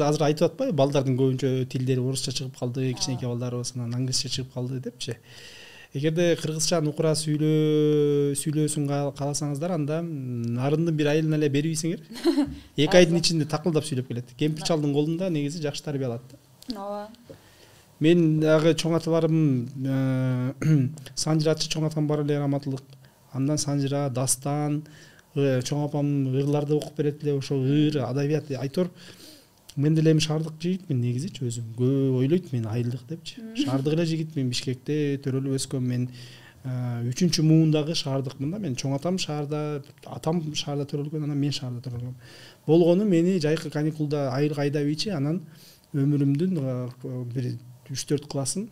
азыр айтып атпайбы, балдардын көбүнчө тилдери орусча чыгып калды, кичинекей балдарыбыз анан англисче чыгып калды депчи. Эгерде кыргызча нукура сүйлөөсүн кааласаңыздар, анда нарындын бир айылына эле бербейсиңер. 2 айдын ичинде такылдап сүйлөп келет. Кемпир чалдын колунда негизи жакшы тарбия алат да. Ооба. Мен дагы чоң аталарым Санжыратчы чоң атам бар эле, раматылык. Андан Санжыра, Дастан, чоң апам ырларды окуп берет эле, ошо ыр, адабият, айтор. Мен деле эми шаардык жигитмин негизичи өзүм. Көп ойлойт мен айылдык депчи. Шаардык эле жигитмин, Бишкекте төрөлүп өскөм мен. 3-чү муундагы шаардыкмын да. Мен чоң атам шаарда, атам шаарда төрөлгөн, анан мен шаарда төрөлгөм. Болгону мени жайкы каникулда айылга айдап ийчи, анан өмүрүмдүн бир 3-4 классын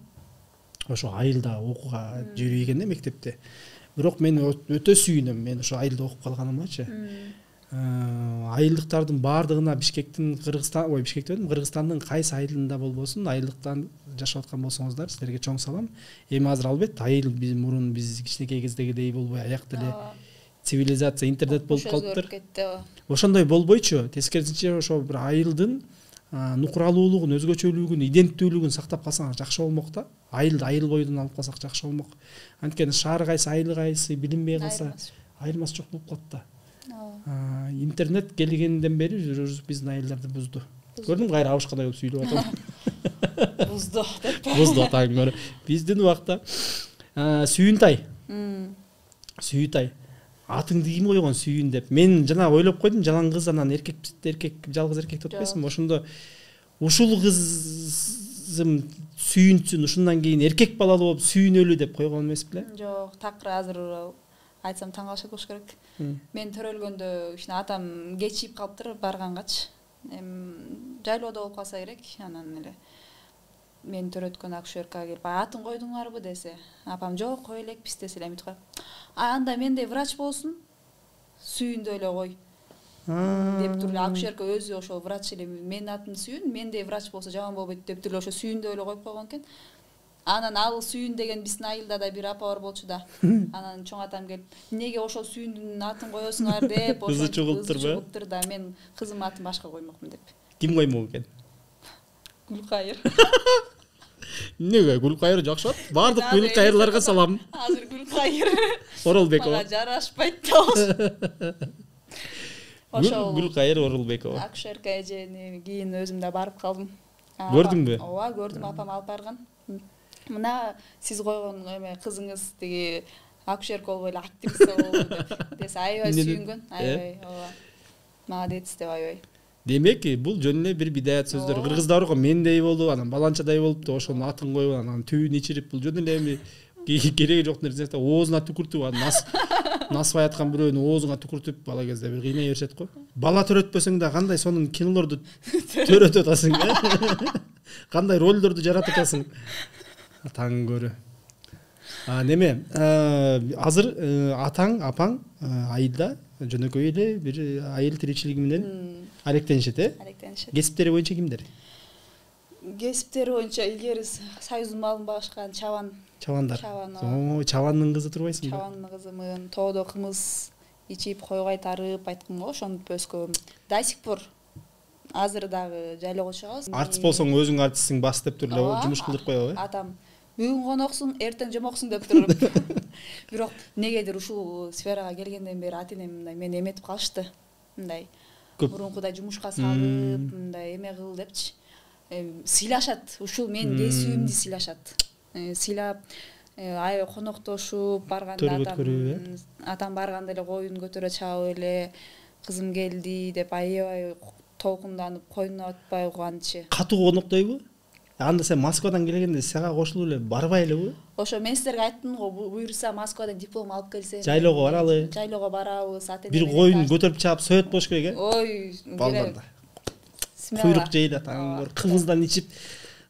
ошо айылда окууга жүргөн да мектепте. Бирок мен өтө сүйүнөм мен ошо айылда окуп калганымачы. Айылдыктардын баардыгына Бишкектин Кыргызстандын кайсы айылында болбосун, айылдыктан жашап аткан болсоңуздар, силерге чоң салам. Эми азыр албетте айыл мурун биз кичинекей кездегидей болбой, аяк деле цивилизация, интернет болуп калыптыр. Ошондой болбойчу, тескерисинче ошо бир айылдын нукуралуулугун, өзгөчөлүгүн, иденттүүлүгүн сактап калсаңар жакшы болмок да. Айыл бойдон алып калсак жакшы болмок. Анткени шаар кайсы, айыл кайсы билинбей калса айырмасы жок болуп калат да. Интернет келгенден бери биздин айылдарды бузду. Көрдүң кайра абышкандай болуп сүйлөп атам. Бузду деп. Бузду атаңдар. Биздин убакта Сүйүнтай. Сүйүнтай. Атыңды ким койгон Сүйүн деп. Мен жана ойлоп койдум, жалаң кыз анан эркек жалгыз эркек деп атпайсыңбы? Ошондо ушул кызым сүйүнсүн, ушундан кийин эркек балалуу болуп сүйүнөлү деп койгон эмес беле? Жок, такыр азыр айтсам таң калышат болуш керек. Мен төрөлгөндө ушуна атам кечип калыптыр баргангачы. Жайлоодо болуп калса керек, анан эле мен төрөткөн акушеркага келип, атын койдуңарбы десе, апам жок, кой элекпиз десе эле, мынтип коюп, анда мендей врач болсун, Сүйүндө эле кой. Деп туруп акушерка өзү ошол врач эле, менин атым Сүйүн, мендей врач болсо жаман болбойт деп туруп ошо Сүйүндө эле коюп койгон экен. Анан ал Сүйүн деген биздин айылда да бир апа бар болчу да. Анан чоң атам келип, эмнеге ошол Сүйүндүн атын коесуңар деп, ошо чугуптур да, мен кызым атын башка коймокмун деп. Ким коймок экен? Гүлкайыр. Эмнеге Гүлкайыр жакшат? Бардык Гүлкайырларга салам. Азыр Гүлкайыр. Оролбекова. Мага жарашпайт да. Ошол Гүлкайыр Оролбекова. Акушерка эжени кийин өзүм да барып калдым. Көрдүңбү? Ооба, көрдүм, апам алып барган. Мына сиз койгон эме кызыңыз тиги акушерка болбой эле актриса болду деп. Десе аябай сүйүнгөн, аябай, ооба. Молодец деп аябай. Демек бул жөн эле бир бидаят сөздөр. Кыргыздар го мендей болуп, анан баланчадай болупту, ошонун атын коюп, анан түбүн ичирип, бул жөн эле эми кереги жок нерсе. Оозуна түкүртүп, насыбай аткан бирөөнүн оозуна түкүртүп бала кезде бир кыйнай беришет го. Бала төрөтпөсөң да кандай сонун кинолорду төрөтүп атасың, кандай ролдорду жаратып атасың. Таң көрө. Неме, азыр атаң, апаң айылда жөнөкөй эле бир айыл тиричилиги менен алектенишет, Алектенишет. Кесиптери боюнча кимдер? Кесиптери боюнча илгери союздун малын багышкан Чабандар. Чабан. Чабандын кызы турбайсыңбы? Чабандын кызымын, тоодо кымыз ичип, кой кайтарып айткым го, ошентип өскөм. До сих пор азыр дагы жайлоого чыгабыз. Артист болсоң өзүң артистсиң, бас деп туруп эле жумуш кылдырып коебу, Атам бүгүн коноксуң, эртең жомоксуң деп туруп. Бирок негедир ушул сферага келгенден бери ата-энем мындай мени эметип калышты. Мындай мурункудай жумушка салып, мындай эме кыл депчи. Сыйлашат, ушул менин кесибимди сыйлашат. Сыйлап, аябай коноктошуп барганда атам барганда эле коюн көтөрө чабып эле кызым келди деп аябай толкунданып, койнуна батпай кубанычы. Катуу коноктойбу? Анда сен Москвадан келгенде сага кошулуп эле барбай элеби? Ошо мен силерге айттым го, буюрса Москвадан диплом алып келсем. Жайлоого баралы. Жайлоого барабыз, ата-эне. Бир коюн көтөрүп чаап соет болуш керек, Ой, балдарда. Куйрук жейди таң кымыздан ичип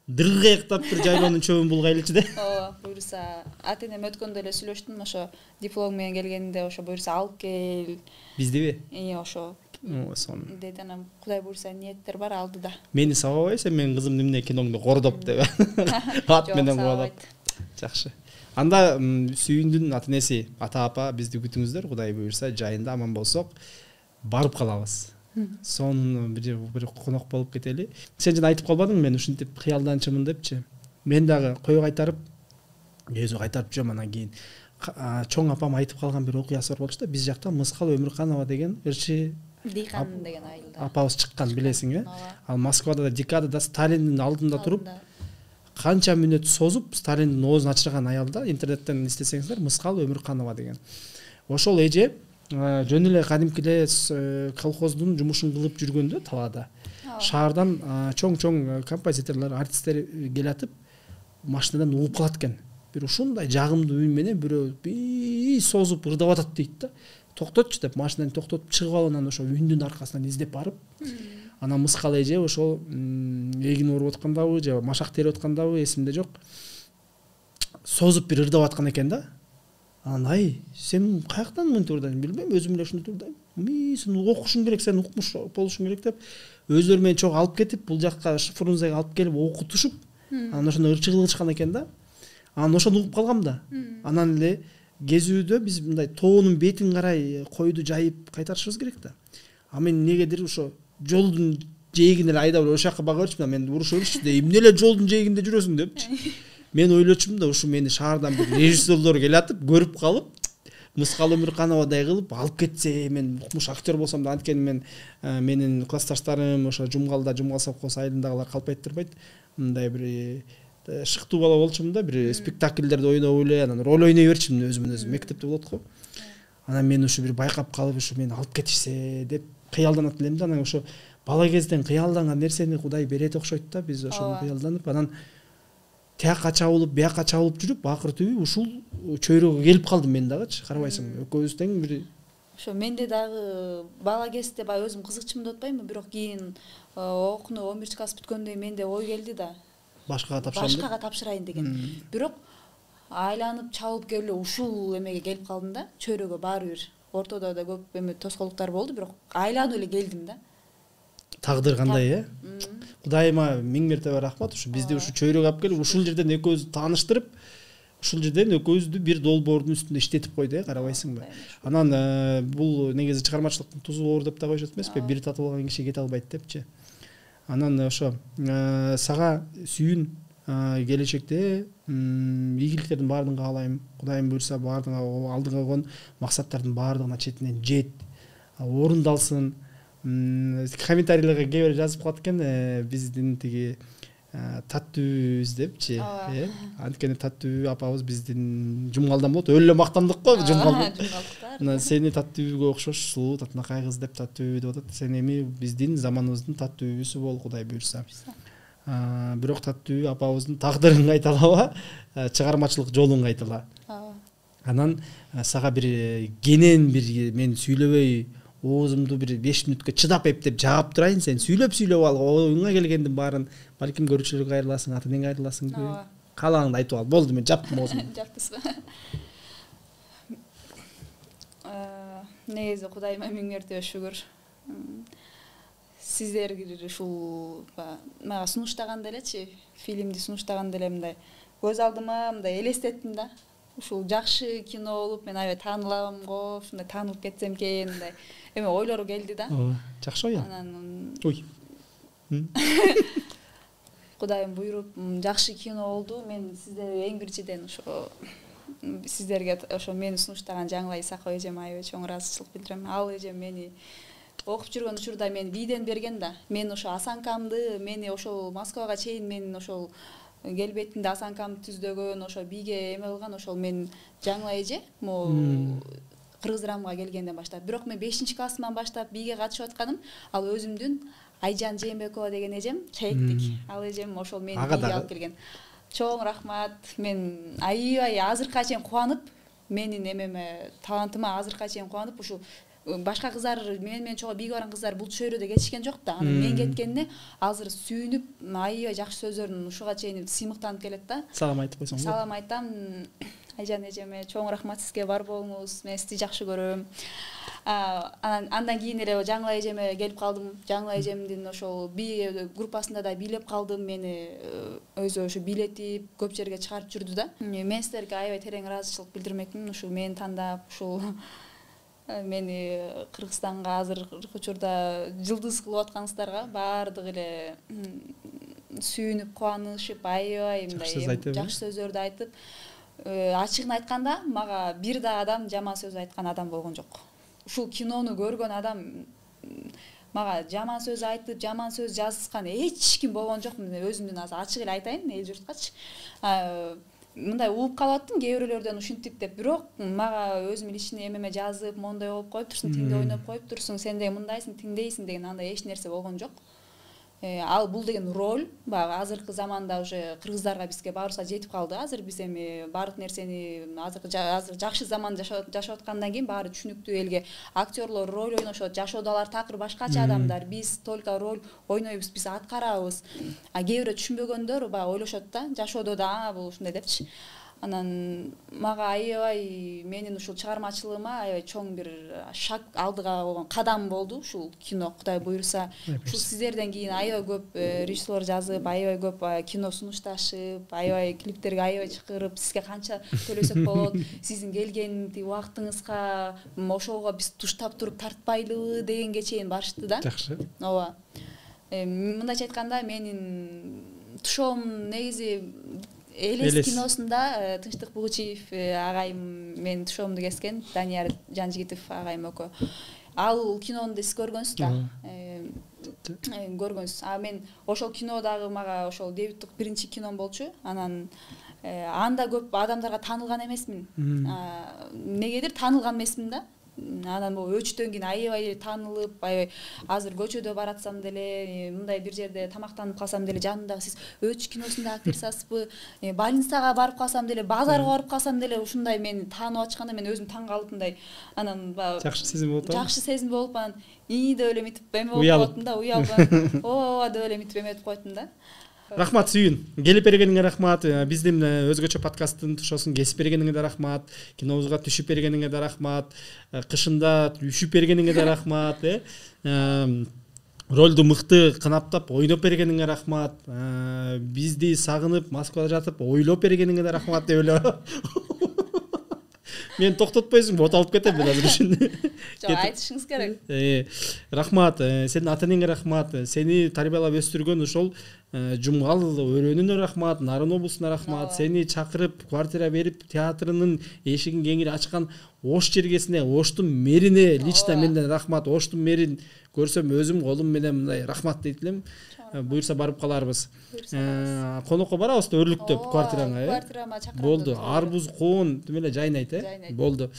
дыргыяктап бир жайлоонун чөбүн булгайлычы да. Ооба, буюрса ата-энем өткөндө эле сүйлөштүм, ошо диплом менен келгенде ошо буюрса алып кел. Биздиби? Ошо. Сонун. Деди анам, Кудай буюрса ниеттер бар, алды да. Мени сабабай сен менин кызым эмне киноңду кордоп деп. Ат менен кубалап. Жакшы. Анда Сүйүндүн ата-энеси, ата-апа бизди күтүңүздөр, Кудай буюрса жайында аман болсок барып калабыз. Сонун бир конок болуп кетели. Сен жана айтып калбадыңбы, мен ушинтип кыялданчымын депчи. Мен дагы кой кайтарып, өзү кайтарып жүрөм, анан кийин чоң апам айтып калган бир окуясы бар болчу да, биз жакта Мыскал Өмүрканова деген ырчы Дейхан деген айылда. Апабыз чыккан, билесиң, Ал Москвада да декадада Сталиндин алдында туруп, канча мүнөт созуп Сталиндин оозун ачырган аялда интернеттен издесеңиздер, Мыскал Өмүрканова деген. Ошол эже жөн эле кадимки эле колхоздун жумушун кылып жүргөндө талаада. Шаардан чоң композиторлор, артисттер келатып, машинадан угуп калат экен. Бир ушундай жагымдуу үн менен бирөө созуп ырдап атат дейт да. Токтотчу деп машинаны токтотуп чыгып алып, анан ошо үндүн аркасынан издеп барып, анан Мыскал эже ошол эгин оруп аткандабы же машак терип аткандабы эсимде жок. Созуп бир ырдап аткан экен да. Анан ай, сен каяктан мынтип ырдайсың? Билбейм, өзүм эле ушинтип ырдайм. Сен окушуң керек, сен укмуш болушуң керек деп өздөрү менен чогуу алып кетип, бул жакка Фрунзеге алып келип окутушуп, анан ошондо ырчы кылышкан экен да. Анан ошону угуп калгам да. Анан эле кезүүдө биз мындай тоонун бетин карай койду жайып кайтарышыбыз керек да. А мен негедир ошо жолдун жээгине эле айдап ошол жака бага берчүмүн, мен урушуп беришти да. Эмне эле жолдун жээгинде жүрөсүң депчи. Мен ойлочумун да, ушу мени шаардан бир режиссерлор келатып, көрүп калып, Мыскал Өмүркановадай кылып алып кетсе, мен укмуш актер болсом да, анткени мен менин классташтарым ошо Жумгалда, Жумгал совхоз айылындагылар калп айттырбайт. Мындай бир шыктуу бала болчумун да, бир спектакльдерде ойноп эле, анан роль ойной берчүмүн өзүмөн өзүм, мектепте болот го. Анан мен ушу бир байкап калып, ушу мени алып кетишсе деп кыялданат элем да. Анан ошо бала кезден кыялданган нерсени Кудай берет окшойт да, биз ошону кыялданып, анан тияка чабылып, бияка чабылып жүрүп, акыр түбү ушул чөйрөгө келип калдым мен дагычы, карабайсыңбы? Экөөбүз тең бир ошо менде дагы бала кезде баягы өзүм кызыкчымын деп атпаймынбы, бирок кийин окууну 11 класс бүткөндө менде ой келди да. Башкага тапшырайын деген. Бирок айланып чабылып келип ушул эмеге келип калдым да. Чөйрөгө баары бир ортодо да көп эме тоскоолдуктар болду, бирок айланып эле келдим да. Тагдыр кандай, Кудайыма миң мертебе рахмат, ушу бизди ушу чөйрөгө алып келип, ушул жерден экөөбүздү тааныштырып, ушул жерден экөөбүздү бир долбоордун үстүндө иштетип койду, карабайсыңбы? Анан бул негизи чыгармачылыктын тузу боор деп да коюшат эмеспи, бир татып алган киши кете албайт депчи. Анан ошо сага Сүйүн келечекте ийгиликтердин баардыгын каалайм. Кудайым буйрса баардыгына алдыңа койгон максаттардын баардыгына четинен жет, орундалсын. Комментарийлерге кээ бир жазып калат экен, биздин тиги таттуу издепчи, анткени таттуу апабыз биздин жумгалдан болот, өлө мактандык го жумгал. Сени таттууга окшошсу, татынакай кыз деп таттуу деп атат. Сен эми биздин заманыбыздын таттуусу бол, Кудай буйрса. Бирок таттуу апабыздын тагдырын кайталаба, чыгармачылык жолун кайтала. Анан сага бир кенен бир мен сүйлөбөй оозумду бир 5 мүнөткө чыдап эптеп жаап турайын, сен сүйлөп ал, оюңа келгендин баарын балким көрүүчүлөргө кайрыласың, ата энеңе кайрыласың, каалагыңды айтып ал. Болду, мен жаптым оозумду. Жаптысызбы? Негизи Кудайыма миң мерте шүгүр. Сиздерге ушул мага сунуштаганда элечи, фильмди сунуштаганда эле мындай көз алдыма мындай элестеттим да. Ушул жакшы кино болуп, мен аябай таанылам го, ушундай таанылып кетсем экен, мындай эме ойлору келди да. Жакшы ой. Анан ой. Кудайым буйруп, жакшы кино болду. Мен сиздерге эң биринчиден ошо сиздерге ошо мени сунуштаган Жаңылай Исакова эжем аябай чоң ыраазычылык билдирем. Ал эжем мени окуп жүргөн учурда мени бийден берген да. Мен ошо осанкамды, мени ошол Москвага чейин мен ошол келбетинде осанкамды түздөгөн, ошо бийге эме кылган ошол мен Жаңылай эже, могу Кыргыз-Рамга келгенден баштап. Бирок мен 5-классыман баштап бийге катышып атканым, ал өзүмдүн Айжан Жээнбекова деген эжем, чаектик. Ал эжем ошол мени бийге алып келген. Чоң рахмат. Мен аябай азыркыга чейин кубанып, менин эмеме талантыма азыркыга чейин кубанып, ушул башка кыздар менен чогуу бийге барган кыздар бул чөйрөдө кетишкен жок да. Анан мен кеткенде азыр сүйүнүп, аябай жакшы сөздөрүн ушуга чейин сыймыктанып келет да. Салам айтып койсоң. Салам айтам. Айжан эжеме чоң рахмат, сизге бар болуңуз. Мен сизди жакшы көрөм. Андан кийин эле Жаңылай эжеме келип калдым. Жаңылай эжемдин ошол бий группасында да бийлеп калдым. Мени өзү ошо бийлетип, көп жерге чыгарып жүрдү да. Мен силерге аябай терең ыраазычылык билдирмекмин. Ушул мени тандап, ушул мени Кыргызстанга азыркы учурда жылдыз кылып аткансыздарга баардык эле сүйүнүп, кубанышып, аябай мындай жакшы сөздөрдү айтып, ачыгын айтканда мага бир да адам жаман сөз айткан адам болгон жок. Ушул кинону көргөн адам мага жаман сөз айтып, жаман сөз жазышкан эч ким болгон жок. Мен өзүмдүн азыр ачык эле айтайын эл журткачы. Мындай ууп калаттым кээ бирөөлөрдөн ушинтип деп, бирок мага өзүм личный эмеме жазып, мондай болуп коюп турсуң, тиңде ойноп коюп турсуң, сен де мындайсың, тиңдейсиң деген андай эч нерсе болгон жок. Ал бул деген роль, баягы азыркы заманда уже кыргыздарга бизге баарыбызга жетип калды. Азыр биз эми баардык нерсени азыр жакшы заманда жашап аткандан кийин баары түшүнүктүү, элге актерлор роль ойношот, жашоодалар такыр башкача адамдар, биз только роль ойнойбуз, биз аткарабыз. Кээ бирөө түшүнбөгөндөр баягы ойлошот да, жашоодо да бул ушундай депчи. Анан мага аябай менин ушул чыгармачылыгыма аябай чоң бир шаг алдыга болгон кадам болду ушул кино, Кудай буйруса. Ушул сиздерден кийин аябай көп режиссер жазып, аябай көп кино сунушташып, аябай клиптерге аябай чакырып, сизге канча төлөсөк болот, сиздин келген убактыңызга ошого биз туштап туруп тартпайлыбы дегенге чейин барышты да. Жакшы. Ооба. Мындайча айтканда менин тушоом негизи Элес киносунда Тынчтык Бугучиев агайым мен тушоомду кескен, Данияр Жанжигитов агайым экөө. Ал кинону сиз көргөнсүз да. Көргөнсүз. Мен ошол кинодагы мага ошол дебюттук биринчи кином болчу. Анан анда көп адамдарга таанылган эмесмин. Негедир таанылган эмесмин да. Анан бул өчтөн кийин аябай таанылып, аябай азыр көчөдө баратсам деле, мындай бир жерде тамактанып калсам деле жанымдагы сиз өч киносунда актрисасызбы, больницага барып калсам деле, базарга барып калсам деле ушундай мени таанып ачканда мен өзүм таң калып мындай. Анан жакшы сезим болуп, жакшы сезим болуп, анан деп эле митип эме болуп калдым да, уялып. Ооба деп эле митип эме этип койдум да. Рахмат сүйүн. Келип бергениңе рахмат. Биздин өзгөчө подкасттын тушосун кесип бергениңе да рахмат. Кинобузга түшүп бергениңе да рахмат. Кышында үшүп бергениңе да рахмат. Ролду мыкты кынаптап ойноп бергениңе рахмат. Бизди сагынып Москвада жатып ойлоп бергениңе да рахмат деп эле. Мен токтотпойсуң, бот алып кетем мен азыр үчүн. Жок, айтышыңыз керек. Рахмат, сенин ата энеңе рахмат, сени тарбиялап өстүргөн ошол Жумгал өрөөнүнө рахмат, Нарын облусуна рахмат, сени чакырып, квартира берип, театрынын эшигин кеңири ачкан Ош жергесине, Оштун мэрине лично менден рахмат. Оштун мэрин көрсөм өзүм колум менен мындай рахмат дейт элем. буюрса барып каларбыз. Конокко барабыз да өрлүктөп квартираңа, Квартирама чакырып. Болду. Арбуз, коон тим эле жайнайт, Болду.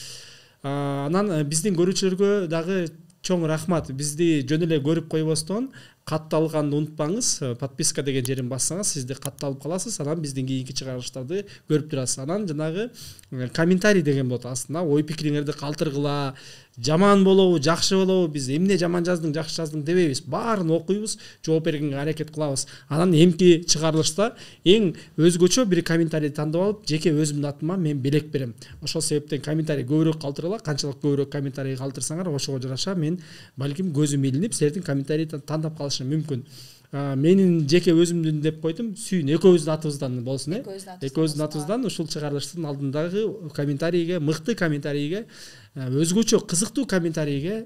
Анан биздин көрүүчүлөргө дагы чоң рахмат. Бизди жөн эле көрүп койбостон катталганды унутпаңыз. Подписка деген жерин бассаңыз, сизди катталып каласыз. Анан биздин кийинки чыгарылыштарды көрүп турасыз. Анан жанагы комментарий деген болот. Астына ой пикириңерди калтыргыла, жаман болобу, жакшы болобу, биз эмне жаман жаздың, жакшы жаздың дебейбиз. Баарын окуйбуз, жооп бергенге аракет кылабыз. Анан эмки чыгарылышта эң өзгөчө бир комментарий тандап алып, жеке өзүмдүн атыма мен белек берем. Ошол себептен комментарий көбүрөөк калтыргыла. Канчалык көбүрөөк комментарий калтырсаңар, ошого жараша мен балким көзүм илинип, силердин комментарийди тандап калышым мүмкүн. Менин жеке өзүмдүн деп койдум, сүйүн экөөбүздүн атыбыздан болсун, экөөбүздүн атыбыздан ушул чыгарылыштын алдындагы комментарийге, мыкты комментарийге, өзгөчө кызыктуу комментарийге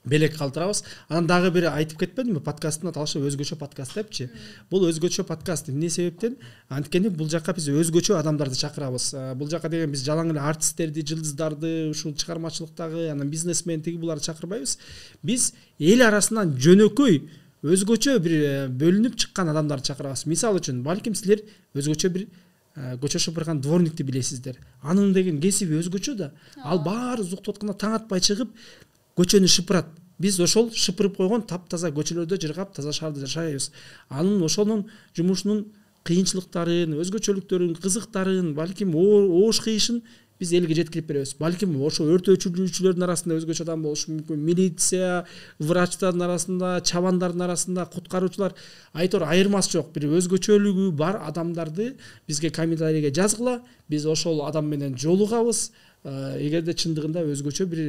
белек калтырабыз. Анан дагы бир айтып кетпедимби, подкасттын аталышы өзгөчө подкаст депчи. Бул өзгөчө подкаст. Эмне себептен? Анткени бул жакка биз өзгөчө адамдарды чакырабыз. Бул жакка деген биз жалаң эле артисттерди, жылдыздарды, ушул чыгармачылыктагы, анан бизнесмен тиги буларды чакырбайбыз. Биз эл арасынан жөнөкөй өзгөчө бир бөлүнүп чыккан адамдарды чакырабыз. Мисал үчүн, балким силер өзгөчө бир көчө шыпырган дворникти билесиздер. Анын деген кесиби өзгөчө да. Ал баары уктуп атканда таң атпай чыгып, көчөнү шыпырат. Биз ошол шыпырып койгон таптаза көчөлөрдө жыргап, таза шаарда жашайбыз. Анын ошонун жумушунун кыйынчылыктарын, өзгөчөлүктөрүн, кызыктарын, балким оош кыйышын биз элге жеткирип беребиз. Балким ошо өрт өчүрүүчүлөрдүн арасында өзгөчө адам болушу мүмкүн, милиция, врачтардын арасында, чабандардын арасында, куткаруучулар, айтор айырмасы жок. Бир өзгөчөлүгү бар адамдарды бизге комментарийге жазгыла, биз ошол адам менен жолугабыз. Эгерде чындыгында өзгөчө бир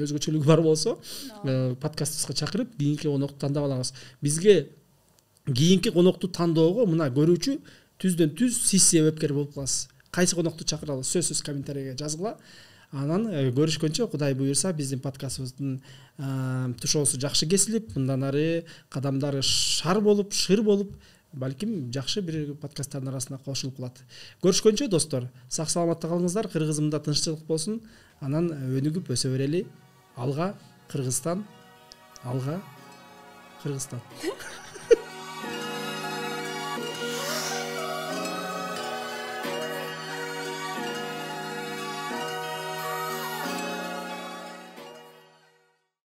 өзгөчөлүгү бар болсо, подкастыбызга чакырып, кийинки конокту тандап алабыз. Бизге кийинки конокту тандоого мына көрүүчү түздөн түз сиз себепкер болуп каласыз. Кайсы конокту чакыралы, сөзсүз комментарийге жазгыла. Анан көрүшкөнчө, Кудай буйрса, биздин подкастыбыздын тушоосу жакшы кесилип, мындан ары кадамдары шар болуп, шыр болуп, балким жакшы бир подкасттардын арасына кошулуп калат. Көрүшкөнчө достор, сак саламатта калыңыздар, Кыргызымда тынччылык болсун. Анан өнүгүп өсө берели. Алга Кыргызстан, алга Кыргызстан.